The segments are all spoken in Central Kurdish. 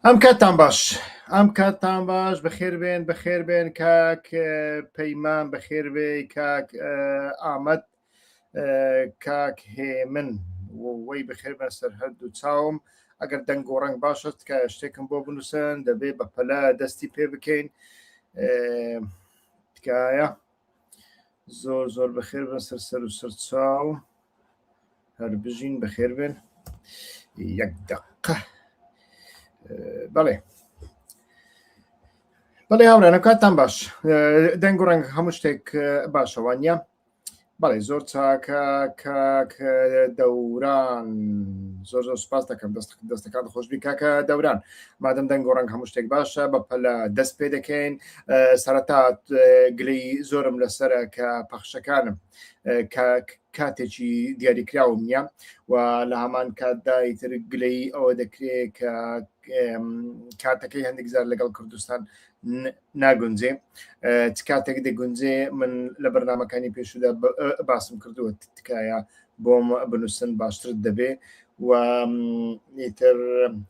ئەم کاتتان باش بەخێر بێن کاک پەیمان بەخێر بێ کاک ئامەد کاک هێمن وەی بەخێر بە سەر هەردوو چاوم ئەگەر دەنگ و ڕەنگ باشت کە شتێکم بۆ بنووسن دەبێ بە پەلە دەستی پێ بکەین تکایە زۆر بەخێر بە سەر و سەر چاو هەر بژین بەخێر بێن یەک دقە بەڵێ هاورانە کاتتان باش دەنگ و ڕەنگ هەموو شتێک باشەوانە بەڵێ زۆر چاکە کاک دەوران زۆر سوپاس دەکەم دەستەکان خۆشبی کاکە دەوران مادەم دەنگ و ڕەنگ هەموو شتێک باشە بە پەلە دەست پێ دەکەین سەرەتا گلەی زۆرم لەسرە کە پەخشەکانم کاتێکی دیاریکراوم نییە و لە هەمان کاتدا ئیتر گلەی ئەوە دەکرێت کە کاتەکەی هەندێک زار لەگەڵ کوردستان ناگونجێ کاتێک دەگونجێ من لە بەرنامەکانی پێشودا باسم کردووە تکایە بۆم بنووسن باشتر دەبێ و ئیتر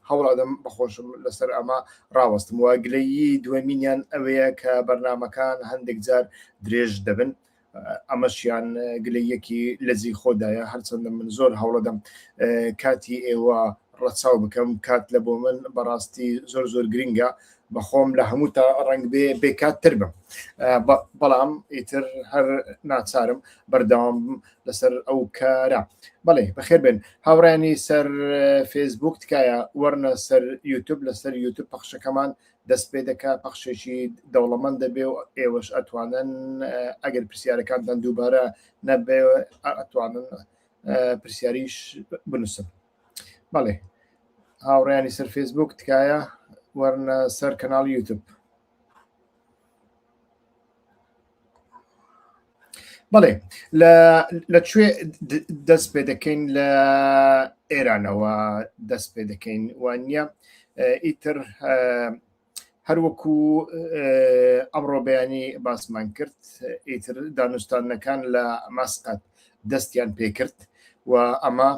هەوڵادەم بەخۆشم لەسەر ئەمە ڕاوەستم و گلەیی دووەمینیان ئەوەیە کە بەرنامەکان هەندێک جار درێژ دەبن ئەمەشیان گلەیەکی لەزی خۆدایە هەرچەندە من زۆر هەوڵەدەم کاتی ئێوە ڕەچاو بکەم کات لە بۆ من بەڕاستی زۆر گرنگە بەخۆم لە هەموو تا ڕنگ بێکاتتر بم بەڵام ئیتر هەر ناچارم بەردەوام لەسەر ئەو کارە بەڵێ بەخێر بن هاوڕانی سەر فێسبوک تکایە وەرنە سەر یوتیوب لەسەر یوتیوب پەخشەکەمان دەست پێ دەکا پەخشێکی دەوڵەمەند دەبێ و ئێوەش ئەتوانن ئەگەر پرسیارەکانتان دووبارە نەبێ ئەتوانن پرسیاریش بنووسن بەڵێ هاوڕیانی سەر فێسبوک تکایە وەرنە سەر کەناڵ یوتیوب بەڵێ لەکوێ دەست پێ دەکەین لە ئێرانەوە دەست پێ دەکەین وانە ئیتر هەروەکو ئەمڕۆ بەیانی باسمان کرد ئیتر دانوستانەکان لە ماسقات دەستیان پێکرد و ئەمە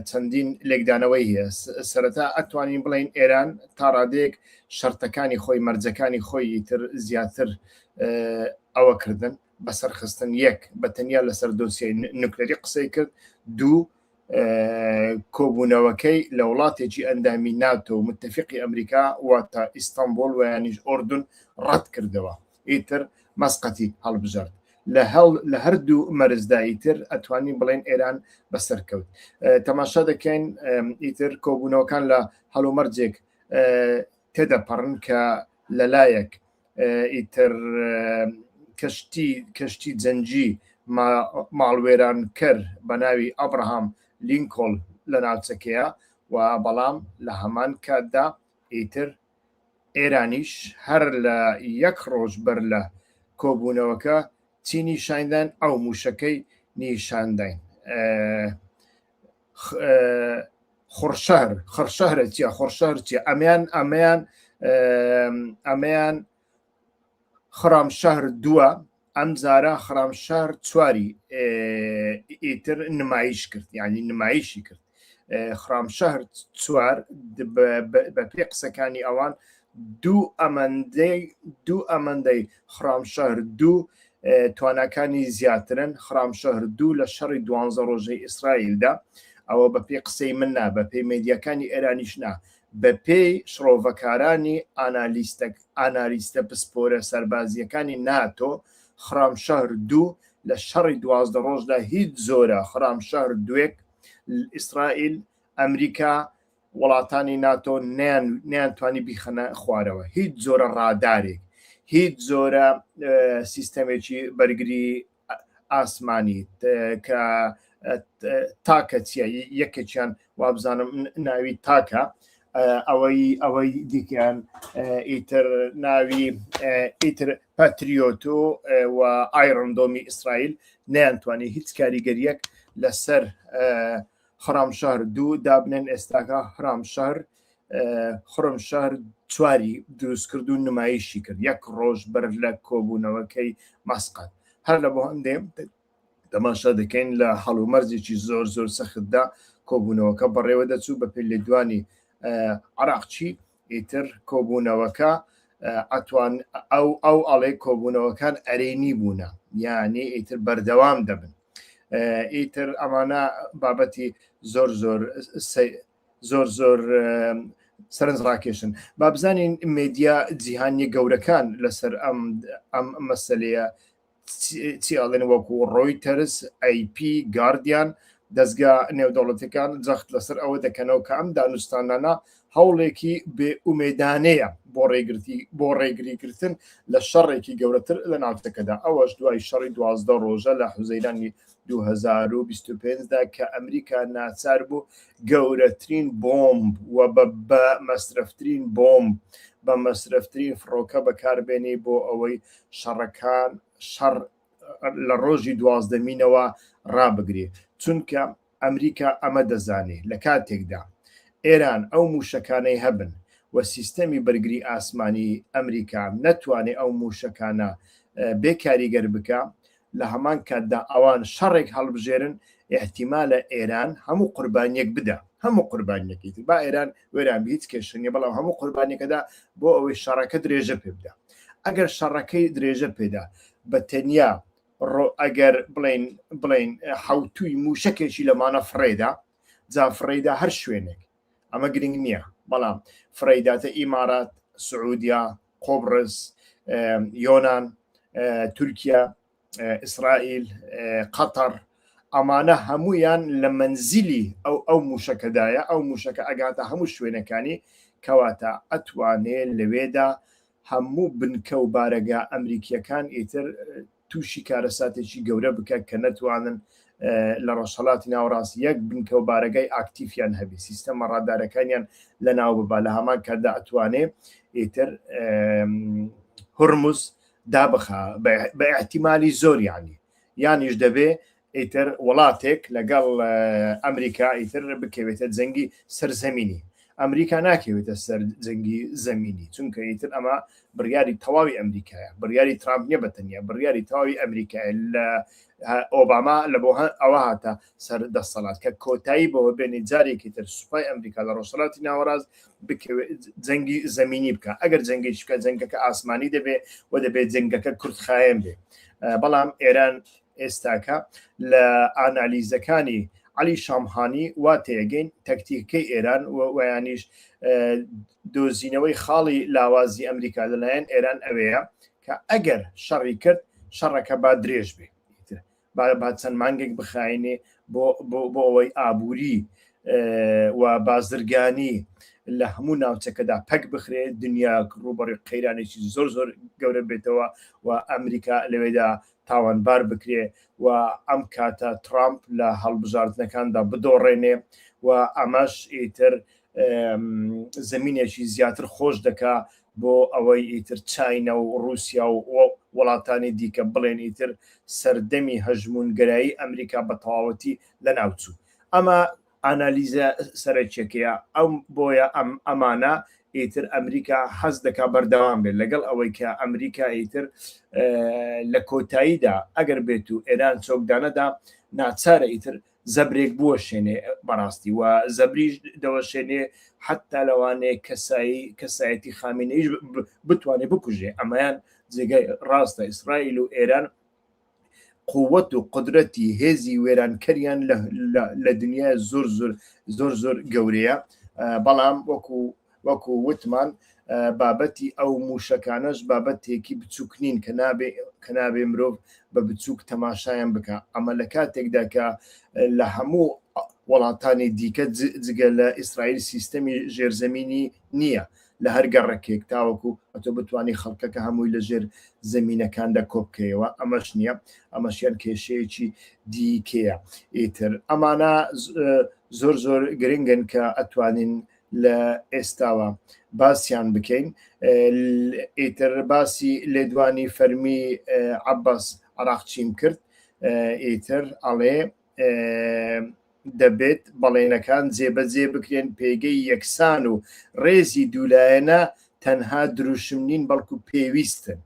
چەندین لێکدانەوەی هەیە سەرەتا ئەتوانین بڵین ئێران تا ڕادەیەک شەرتەکانی خۆی مەرجەکانی خۆی ئیتر زیاتر ئەوە کردن بەسەرخستن یەک بە تەنیا لەسەر دۆسیای نوکلەری قسەی کرد دوو کۆبوونەوەکەی لە وڵاتێکی ئەندامی ناتۆ و متتەفیقی ئەمریکا واتە ئیستانبول و یانیش ئۆردون ڕەت کردەوە ئیتر مەسقەتی هەڵبژارد لە هەردوو مەرزداییتر ئەتوانین بڵێن ئێران بەسەرکەوت تەماشا دەکەین ئیتر کۆبوونەوەکان لە هەڵومەرجێک تێدەپەڕن کە لەلایەک ئیتر کەشتی جەنجی ماڵوێران کرد بە ناوی ئەبراهام لینکۆڵ لە ناوچەکەیە و بەڵام لە هەمان کاتدا ئیتر ئێرانیش هەر لە یەک ڕۆژ بەر لە کۆبوونەوەکە چی نیشاندان ئەو موشەکەی نیشاندین خڕشەهرە چیە خۆرشەهر چیە ئەمەیان خرامشەهر دووە ئەم زارە خرامشەهر چواری ئیتر نمایش کرد یعنی نمایشی کرد خرامشەهر چوار بە پێ قسەکانی ئەوان دوو ئەمەندەی خرامشەهر دوو توانەکانی زیاترن خرامشەهر دوو لە شەڕی 12 ڕۆژەی ئیسرائیلدا ئەوە بە پێی قسەی من نا بە پێی مێدیەکانی ئێرانیش نا بە پێی شرۆڤەکارانی ئانالیستە پسپۆرە سەربازیەکانی ناتۆ خرامشەهر دوو لە شەڕی 12 ڕۆژدا هیچ زۆرە خرامشەهر دوێک ئیسرائیل ئەمریکا وڵاتانی ناتۆ نیانتوانی بیخەنە خوارەوە هیچ زۆرە ڕادارێک هیچ زۆرە سیستەمێکی بەرگری ئاسمانی کە تاکە چیە یەکێکیان وابزانم ناوی تاکە ئەوەی دیکەیان ئیتر ناوی ئیتر پاتریۆتۆ و ئایڕندۆمی ئیسرائیل نیانتوانی هیچ کاریگەریەک لەسەر خرامشەهر دوو دابنێن ئێستاکە خرمشەهر چواری دروست کرد و نمایشی کرد یەک ڕۆژ بەر لە کۆبوونەوەکەی ماسقات هەر لە بۆ هەندێ تەماشا دەکەین لە هەڵومەرجێکی زۆر سەختدا کۆبوونەوەکە بەڕێوە دەچوو بە پێ لێدوانی عراقچی ئیتر کۆبوونەوەکە ئەتوان ئەو ئەڵێ کۆبوونەوەکان ئەرێنی بوونە، یعنی ئیتر بەردەوام دەبن. ئیتر ئەمانە بابەتی زۆر زۆر سەرنج ڕاکێشن. با بزانین مێدیا جیهانی گەورەکان لەسەر ئەم مەسەلەیە چیاڵێن وەکو ڕۆیتەرس، ئەیP، گاردیان، دەستگا نێودەوڵەتەکان جەخت لەسەر ئەوە دەکەنەوە کە ئەم دانوستانانە هەوڵێکی بێ ئومێدانەیە بۆ ڕێگریکردن لە شەڕێکی گەورەتر لە ناوچەکەدا. ئەوەش دوای شەڕی 12 ڕۆژە لە حوزەیرانی 2025دا کە ئەمریکا ناچار بوو گەورەترین بۆمب و بە مەسرەفترین بۆمب بە مەسرەفترین فڕۆکە بەکاربێنی بۆ ئەوەی شەڕەکان شەڕ لە ڕۆژی 12مینەوە ڕابگرێ، چونکە ئەمریکا ئەمە دەزانێت لە کاتێکدا ئێران ئەو موشەکانەی هەبن و سیستەمی بەرگری ئاسمانی ئەمریکا نەتوانێت ئەو موشەکانە بێکاریگەر بکە، لە هەمان کاتدا ئەوان شەڕێک هەڵبژێرن، احتیمالە ئێران هەموو قوربانیەک بدە، هەموو قوربانیەکی با ئێران وێران هیچ کێشنی، بەڵام هەموو قوربانیەکەدا بۆ ئەوەی شەڕەکە درێژە پێ بدە. ئەگەر شەڕەکەی درێژە پێدا بە تەنیا ئەگەر بڵین حوتوی موشکێکی لەمانە فڕێدا، جا فڕێدا هەر شوێنێک ئەمە گرنگ نییە، بەڵام فڕێداتە ئیمارات، سعودیا، قۆبرس، یۆنان، تورکیا، ئیسرائیل، قەتەر، ئەمانە هەمویان لە مەنزیلی ئەو موشەکەدایە. ئەو موشەکە ئەگاتە هەموو شوێنەکانی کەواتە ئەتوانێت لەوێدا هەموو بنکە و بارەگا ئەمریکیەکان ئیتر تووشی کارەساتێکی گەورە بکە کە نەتوانن لە ڕۆژهەڵاتی ناوەڕاستی یەک بنکە و بارەگای ئاکتیفیان هەبێ، سیستەمە ڕادارەکانیان لە ناو ببا، لە هەمان کاتدا ئەتوانێت ئیتر هورموز دابخا بە احتیمالی زۆر، یانیش دەبێ ئیتر وڵاتێک لەگەڵ ئەمریکا ئیتر بکەوێتە جەنگی سەرزەمینی. ئەمریکا ناکەوێتە سەر جەنگی زەمینی، چونکە ئیتر ئەمە بڕیاری تەواوی ئەمریکایە، بڕیاری ترامپ نیە بەتەنیا، بڕیاری تەواوی ئەمریکایە. لە ئۆباما لە بۆ ئەوە هاتە سەر دەسەڵات کە کۆتایی بەوە بێنێ جارێکی تر سوپای ئەمریکا لە ڕۆژهەڵاتی ناوەڕاست جەنگی زەمینی بکە. ئەگەر جەنگێکی بکە جەنگەکە ئاسمانی دەبێ و دەبێت جەنگەکە کورتخایەن بێ. بەڵام ئێران ئێستاکە لە ئانالیزەکانی علی شامخانی وا تێگەین تەکتیکەی ئێران ویانیش دۆزینەوەی خاڵی لاوازی ئەمریکا لەلایەن ئێران ئەوەیە کە ئەگەر شەڕی کرد شەڕەکە با درێژ بێ، با چەند مانگێک بخاینێ بۆ ئەوەی ئابووری و بازرگانی لە هەموو ناوچەکەدا پەک بخرێت، دنیا ڕوبەڕی قەیرانێکی زۆر گەورە بێتەوە و ئەمریکا لەوێدا تاوانبار بکرێ و ئەم کاتە ترامپ لە هەڵبژاردنەکاندا بدۆڕێنێ و ئەمەش ئیتر زمینێکی زیاتر خۆش دەکا بۆ ئەوەی ئیتر چاینە و رووسیا و وڵاتانی دیکە بڵێن ئیتر سەردەمی هەژمونگەرایی ئەمریکا بە تەواوەتی لە ناوچوو. ئەمە ئانالیزە سەرچێکەیە، ئەم بۆیە ئەمانە ئیتر ئەمریکا حەز دەکا بەردەوام بێت لەگەڵ ئەوەی کە ئەمریکا ئیتر لە کۆتاییدا ئەگەر بێت و ئێران چۆکدانەدا ناچارە ئیتر زەبرێک بوەشێنێ بەڕاستی و زەبریش دەوەشێنێ حتا لەوانەیە کەسایەتی خامینەیش بتوانێت بکوژێ. ئەمەیان جێگای ڕاستە ئیسرائیل و ئێران قووەت و قدرەتی هێزی وێرانکەریان لە دنیای زۆر گەورەیە، بەڵام وەکو وتمان بابەتی ئەو موشەکانەش بابەتێکی بچووکنین کە نابێ مرۆڤ بە بچووک تەماشایان بکە. ئەمە لە کاتێکدا کە لە هەموو وڵاتانی دیکە جگە لە ئیسرائیل سیستەمی ژێرزەمینی نییە لە هەر گەڕێکێک تاوەکو ئەتۆ بتوانانی خەڵکەکە هەمووی لە ژێر زەمینەکاندا کۆبکەیەوە. ئەمەش نییە، ئەمەشیان کێشەیەکی دیکەیە. ئیتر ئەمانە زۆر گرنگن کە ئەتوانین لە ئێستاوە باسییان بکەین. ئیتر باسی لێدوانی فەرمی عەباس عەراقچیم کرد، ئیتر ئەڵێ دەبێت بەڵێنەکان جێبەجێ بکرێن پێگەی یەکسان و ڕێزی دوولایەنە تەنها دروشم نین بەڵکو پێویستن.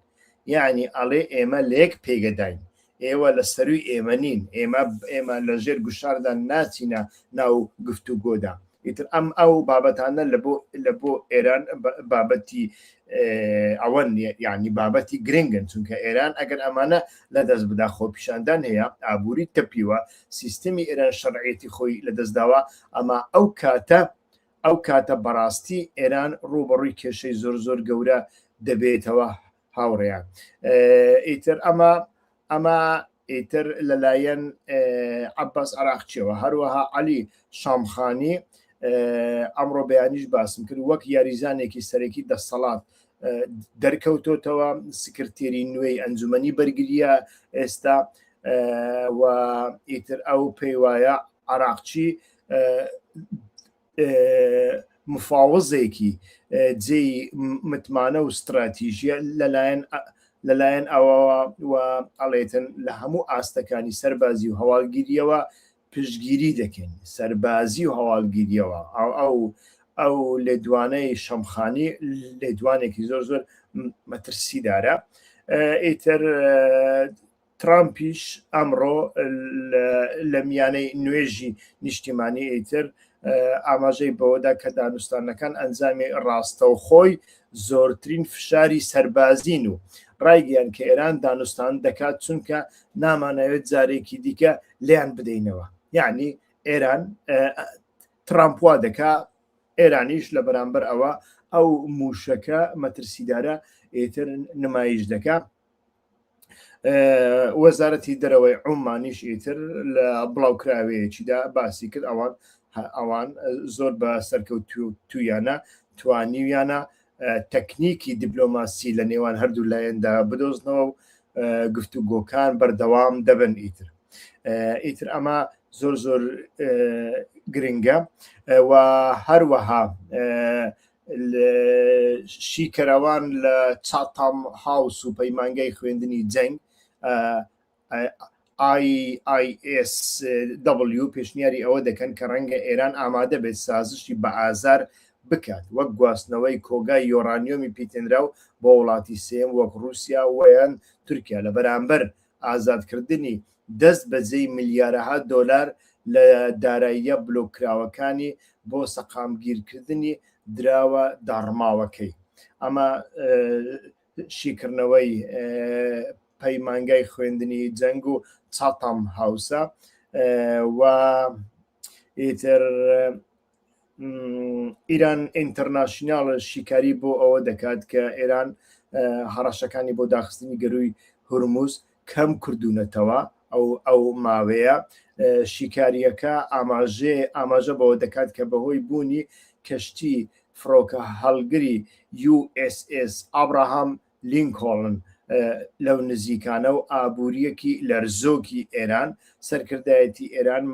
یعنی ئەڵێ ئێمە لێک پێگەداین، ئێوە لە سەروی ئێمە نین، ئێمە لە ژێر گوشاردا ناچینە ناو گفتوگۆدا، ئیتر ئەو بابەتانە لە بۆ ئێران بابەتی ئەوەن یعنی بابەتی گرنگن چونکە ئێران ئەگەر ئەمانە لە دەست بدا خۆپیشاندان هەیە ئابووری تەپیوە سیستمی ئێران شەرعێتی خۆی لە دەستداوە ئەمە ئەو کاتە بەڕاستی ئێران ڕوبەڕووی کێشەی زۆر گەورە دەبێتەوە هاوڕێیان ئیتر ئەمە ئیتر لەلایەن عەباس عەراقچیەوە هەروەها عەلی شامخانی ئەمڕۆ بەیانیش باسم کرد وەک یاریزانێکی سەرەکی دەسەڵات دەرکەوتۆتەوە سکرتێری نوێی ئەنجومەنی بەرگریە ئێستا و ئیتر ئەو پێی وایە عەراقچی مفاوزێکی جێی متمانە و استراتیژیە لەلایەن ئەوەوە و ئەڵێتن لە هەموو ئاستەکانی سەربازی و هەواڵگیریەوە پشتگیری دەکەن سەربازی و هەواڵگیریەوە ئەو لێدوانەی شەمخانی لێدوانێکی زۆر مەترسیدارە ئیتر ترامپیش ئەمڕۆ لە میانەی نوێژی نیشتیمانی ئیتر ئاماژەی بەوەدا کە دانوستانەکان ئەنجامی ڕاستەوخۆی زۆرترین فشاری سەربازین و ڕایگەیان کە ئێران دانوستان دەکات چونکە نامانەوێت جارێکی دیکە لیان بدەینەوە یعنی ئێران ترامپ وا دەکا ئێرانیش لە بەرامبەر ئەو موشەکە مەترسیدارە ئێتر نمایش دەکا وەزارەتی دەرەوەی عومانیش ئیتر لە بڵاوکراوەیەکیدا باسی کرد ئەوان زۆر بە سەرکەوتویانە توانیویانە تەکنیکی دیبلۆماسی لە نێوان هەردوو لایەندا بدۆزنەوە و گفتوگۆکان بەردەوام دەبن ئیتر ئەمە زۆر گرنگە و هەروەها شیکەرەوان لە چاتام هاوس و پەیمانگای خوێندنی جەنگ IISW پێشنیاری ئەوە دەکەن کە ڕەنگە ئێران ئامادە بێت سازشی بە ئازار بکات وەک گواستنەوەی کۆگای یۆرانیۆمی پیتێنرا و بۆ وڵاتی سێم وەک رووسیا ویان تورکیا لە بەرامبەر ئازادکردنی دەست بەجێی ملیارەها دۆلار لە داراییە بلۆکراوەکانی بۆ سەقامگیرکردنی دراوە داڕماوەکەی ئەمە شیکردنەوەی پەیمانگای خوێندنی جەنگ و چاتام هاوسە و ئیتر ئیران ئینتەرناشناڵ شیکاری بۆ ئەوە دەکات کە ئێران هەڕەشەکانی بۆ داخستنی گەروی هورموز کەم کردوونەتەوە ئەو ماوەیە شیکاریەکە ئاماژە بەوە دەکات کە بەهۆی بوونی کەشتی فڕۆکە هەڵگری USS ئابراهام لینکۆڵن لەو نزیکانە و ئابوووریەکی لەرزۆکی ئێران سەرکردایەتی ئێران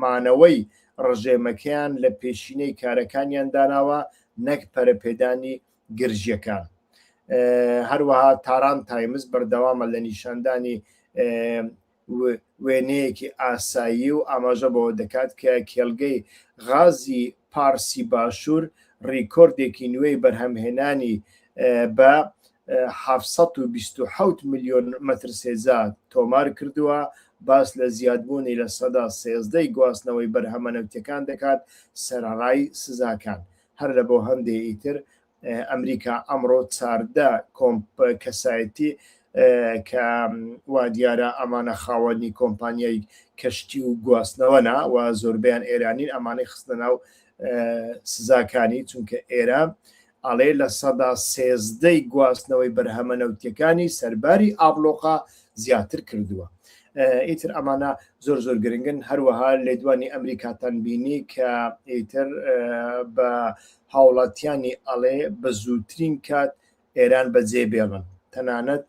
مانەوەی ڕژێمەکەیان لە پێشینەی کارەکانیان داناوە نەک پەرەپێدانی گرژیەکان هەروەها تاران تایمز بەردەوامە لە نیشاندانی وێنەیەکی ئاسایی و ئاماژە بەوە دەکات کە کێڵگەی غازی پارسی باشوور ڕیکۆردێکی نوێی بەرهەمهێنانی بە 727 میلیۆن مەتر سێزاد تۆمار کردووە باس لە زیادبوونی لە سەدا 13 گواستنەوەی بەرهەمە نەوتەکان دەکات سەرڕای سزاکان هەر لە بۆ هەندێک ئیتر ئەمریکا ئەمڕۆ 14 کەسایەتی کە وا دیارە ئەمانە خاوەنی کۆمپانیای کەشتی و گواستنەوەنا و زۆربیان ئێرانین ئەمانەی خستە ناو سزاکانی چونکە ئێران ئەڵێ لە سەدا 13 گواستنەوەی بەرهەمە نەوتیەکانی سەرباری ئابلۆقا زیاتر کردووە ئیتر ئەمانە زۆر گرنگن هەروەها لێدوانی ئەمریکاتان بینی کە ئیتر بە هاوڵاتیانی ئەڵێ بە زووترین کات ئێران بەجێ بێڵن تەنانەت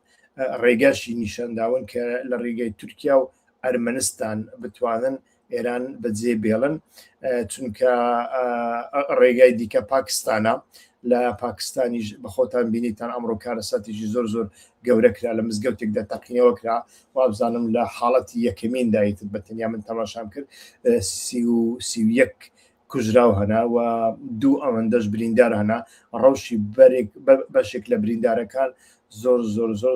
ڕێگاشی نیشانداون کە لە ڕێگای تورکیا و ئەرمەنستان بتوانن ئێران بەجێ بێڵن چونکە ڕێگای دیکە پاکستانە لە پاکستانی بەخۆتان بینیتان ئەمڕۆ کارەساتێکی زۆر گەورە کرا لە مزگەوتێکدا تەقینەوە کرا وابزانم لە حاڵەتی یەکەمین دایت بەتەنیا من تەماشام کرد 31 کوژراو هەنا و دوو ئەوەندەش بریندار هەنا ڕەوشی بەشێک لە بریندارەکان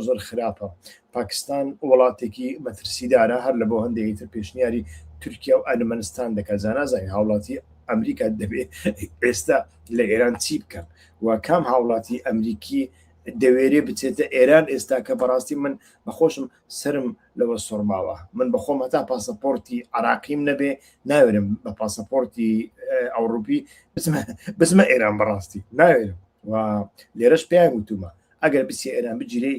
زۆر خراپە پاکستان وڵاتێکی مەترسیدارە هەر لە بۆ هەندێکی تر پێشنیاری تورکیا و ئەرمەنستان دەکات زانازای هاوڵاتی ئەمریکا دەبێت ئێستا لە ئێران چی بکەن و کام هاوڵاتی ئەمریکی دەوێرێ بچێتە ئێران ئێستا کە بەڕاستی من بەخۆشم سرم لەوە سۆرماوە من بەخۆم هەتا پاسەپۆرتی عراقیم نەبێ ناوێرم بە پاسەپۆرتی ئەوروپی بچمە ئێران بەڕاستی ناوێرم و لێرەش پێیان وتومە ئەگەر بچێ ئێران بگیرێ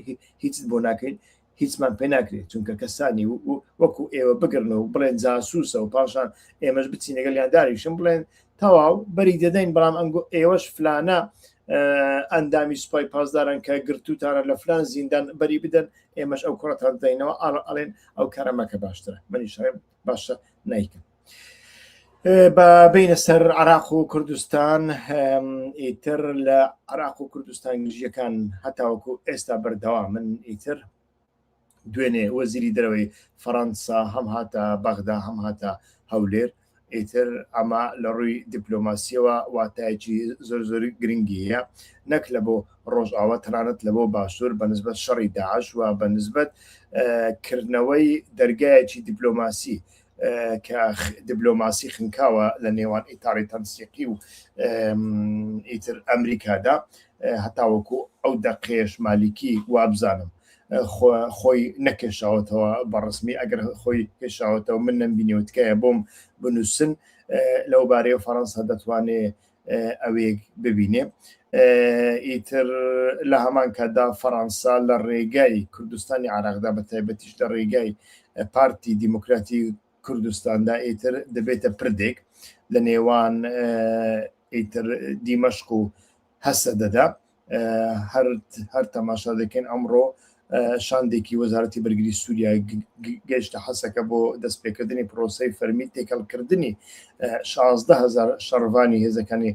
هیچ بۆ ناکەین هیچمان پێ ناکرێت چونکە کەسانی وەکو ئێوە بگرنەوە بڵێن جاسووسە و پاشان ئێمەش بچین لەگەڵ یانداریشم بڵێن تەواو بەری دەدەین بەڵام ئێوەش فلانە ئەندامی سوپای پاسداران کە گرتوتانە لە فلان زیندان بەری بدەن ئێمەش ئەو کوڕەتان دەینەوە ئەڵێن ئەو کارەمەکە باشترە منیشڵێم باشە نیکەم بە بینە سەر عراق و کوردستان ئیتر لە عراق و کوردستان گژیەکان هەتاوەکو ئێستا بەردەوا من ئیتر دوێنێ وەزیری دەرەوەی فەڕەنسا هەم هاتە بەغدا هەم هاتە هەولێر ئیتر ئەمە لە ڕووی دیپلۆماسیەوە واتایەکی زۆر گرنگیە نەک لە بۆ ڕۆژئاوا تەنانەت لە بۆ باشوور بەنسبەت شەڕی داعش و بەنسبەت کردنەوەی دەرگایەکی دیپلۆماسی کە دیپلۆماسی خنکاوە لە نێوان ئیتاڵی تەنسیقی و ئیتر ئەمریکادا هەتاوەکو ئەو دەقێش مالیکی وابزانم خۆی نەکێشاوەتەوە بەڕسمی ئەگەر خۆی کێشاوەتەوە من نەمبینیەوە تکایە بۆم بنووسن لەو بارەیە فەڕەنسا دەتوانێت ئەوەیەک ببینێ ئیتر لە هەمان کادا فەڕەنسا لە ڕێگای کوردستانی عراقدا بە تایبەتیش لە ڕێگای پارتی دیموکراتی کوردستاندا ئیتر دەبێتە پردێک لە نێوان ئیتر دیمەشق و هەسە دەدا هەر تەماشا دەکەن ئەمڕۆ شاندێکی وەزارەتی بەرگری سووریا گەیشتە حەسەکە بۆ دەستپێکردنی پرۆسەی فەرمی تێکەڵکردنی 16,000 شەڕڤانی هێزەکانی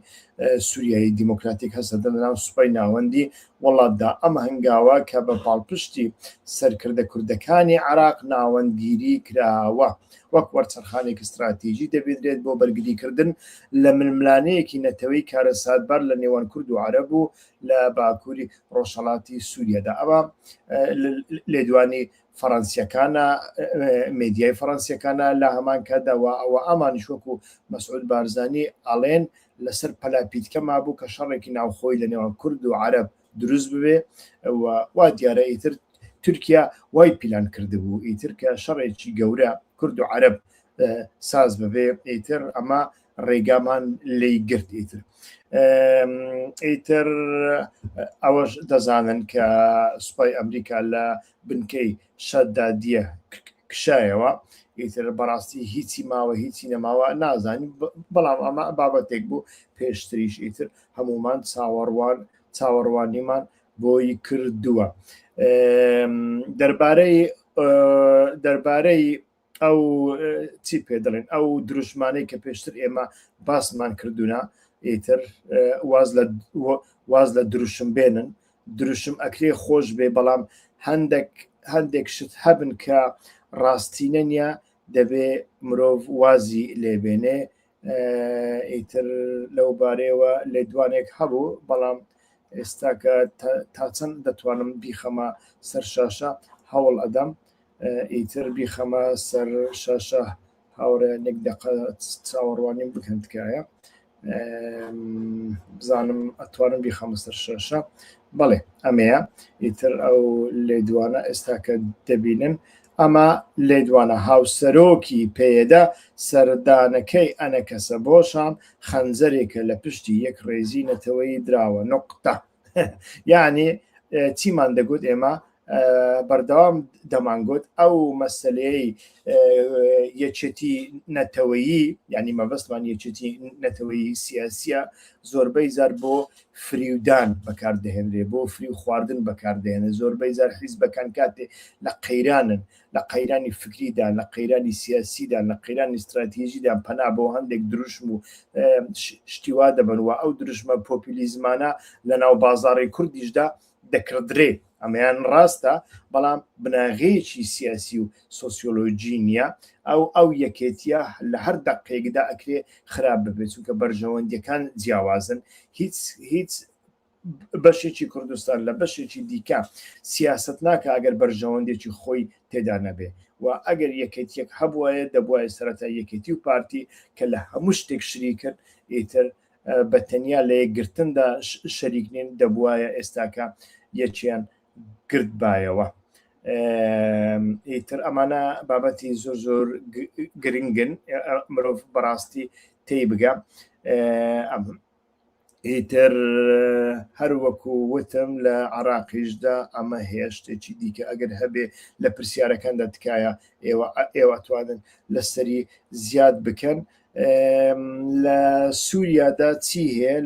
سووریایی دیموکراتیک هەسەدە لەناو سوپای ناوەندی وڵاتدا ئەمە هەنگاوە کە بە پاڵپشتی سەرکردە کوردەکانی عراق ناوەندگیری کراوە وەک وەرچەرخانێک استراتیژی دەبێترێت بۆ بەرگریکردن لە ململانەیەکی نەتەوەی کارە سادبار لە نێوان کورد و عەرەب و لە باکووری ڕۆژهەڵاتی سووریادا ئەوە لێدوانی فەڕەنسیەکانە مێدیای فەڕەنسیەکانە لە هەمان کاداوە ئەوە ئەمانیش وەکو مەسعود بارزانی ئەڵێن لەسەر پەلاپیتکە مابوو کە شەڕێکی ناوخۆی لە نێوان کورد و عەرەب دروست ببێ وا دیارە ئیتر تورکیا وای پیلان کردبوو ئیتر کە شەڕێکی گەورە کورد و عەرەب ساز ببێ ئیتر ئەمە ڕێگامان لی گرت ئیتر ئەوەش دەزانن کە سوپای ئەمریکا لە بنکەی شەدادیە کشایەوە ئیتر بەڕاستی هیچی ماوە هیچی نەماوە نازانین بەڵام ئەمە بابەتێک بوو پێشتریش ئیتر هەمومان چاوەڕوانیمان بۆی کردووە دەربارەی ئەو چی پێ دەڵێن ئەو دروشمانەی کە پێشتر ئێمە باسمان کردوونە ئیتر واز لە دروشم بێنن دروشم ئەکرێ خۆش بێ بەڵام هەندێک شت هەبن کە ڕاستینە نیە دەبێ مرۆڤ وازی لێبێنێ ئیتر لەو بارەیەوە لێدوانێک هەبوو بەڵام ئێستا کە تا چەند دەتوانم بیخەمە سەر شاشە هەوڵ ئەدەم ئیتر بیخەمە سەر شاشە هاورە نێک دەقە چاوەڕوانیم بکەن تکایە بزانم ئەتوانم بیخەمە سەر شاشە بەڵێ ئەمەیە ئیتر ئەو لێدوانە ئێستا کە دەبینن ئەمە لێدوانە هاوسەرۆکی پێدا سەردانەکەی ئەنە کەسە بۆشان خەنجەرێکە لە پشتی یەک ڕێزی نەتەوەی دراوە نقطە یعنی چیمان دەگوت ئێمە بەردەوام دەمانگوت ئەو مەسەلەی یەکێتی نەتەوەیی ینی مەبەستمان یەکێتی نەتەوەیی سیاسیە زۆربەی زار بۆ فریودان بەکاردەهێنرێ بۆ فری و خواردن بەکاردەهێنێ زۆربەی زار حیزبەکان کاتێ لە قەیرانن لە قەیرانی فکریدان لە قەیرانی سیاسیدان لە قەیرانی استراتیژیدان پەنا بۆ هەندێک دروشم و شتیوا دەبنوە ئەو دروشمە پۆپولیزمانە لە ناو بازاڕی کوردیشدا دەکردرێ ئەمەیان ڕاستە بەڵام بناغەیەکی سیاسی و سۆسیۆلۆژی نییە ئەو یەکێتیە لە هەر دەقێکدا ئەکرێ خراپ ببێت چونکە بەرژەوەندیەکان جیاوازن هیچ بەشێکی کوردستان لە بەشێکی دیکە سیاست ناکە ئەگەر بەرژەوەندێکی خۆی تێدا نەبێ وأجر يكتيك هبوة دبوة سرتا يكتيو بارتي كلا مشتك شريكا إيتر بتنيا لقرتن دا شريكين دبوة استاكا يتشيان قرد بايوا ئیتر ئەمانە بابەتی زۆر گرنگن مرۆڤ بەڕاستی تێی بگە ئیتر هەروەکو وتم لە عراقیشدا ئەمە هێشتێکی دیکە ئەگەر هەبێ لە پرسیارەکاندا تکایە ئێوە توانن لەسەری زیاد بکەن لە سووریادا چی هەیە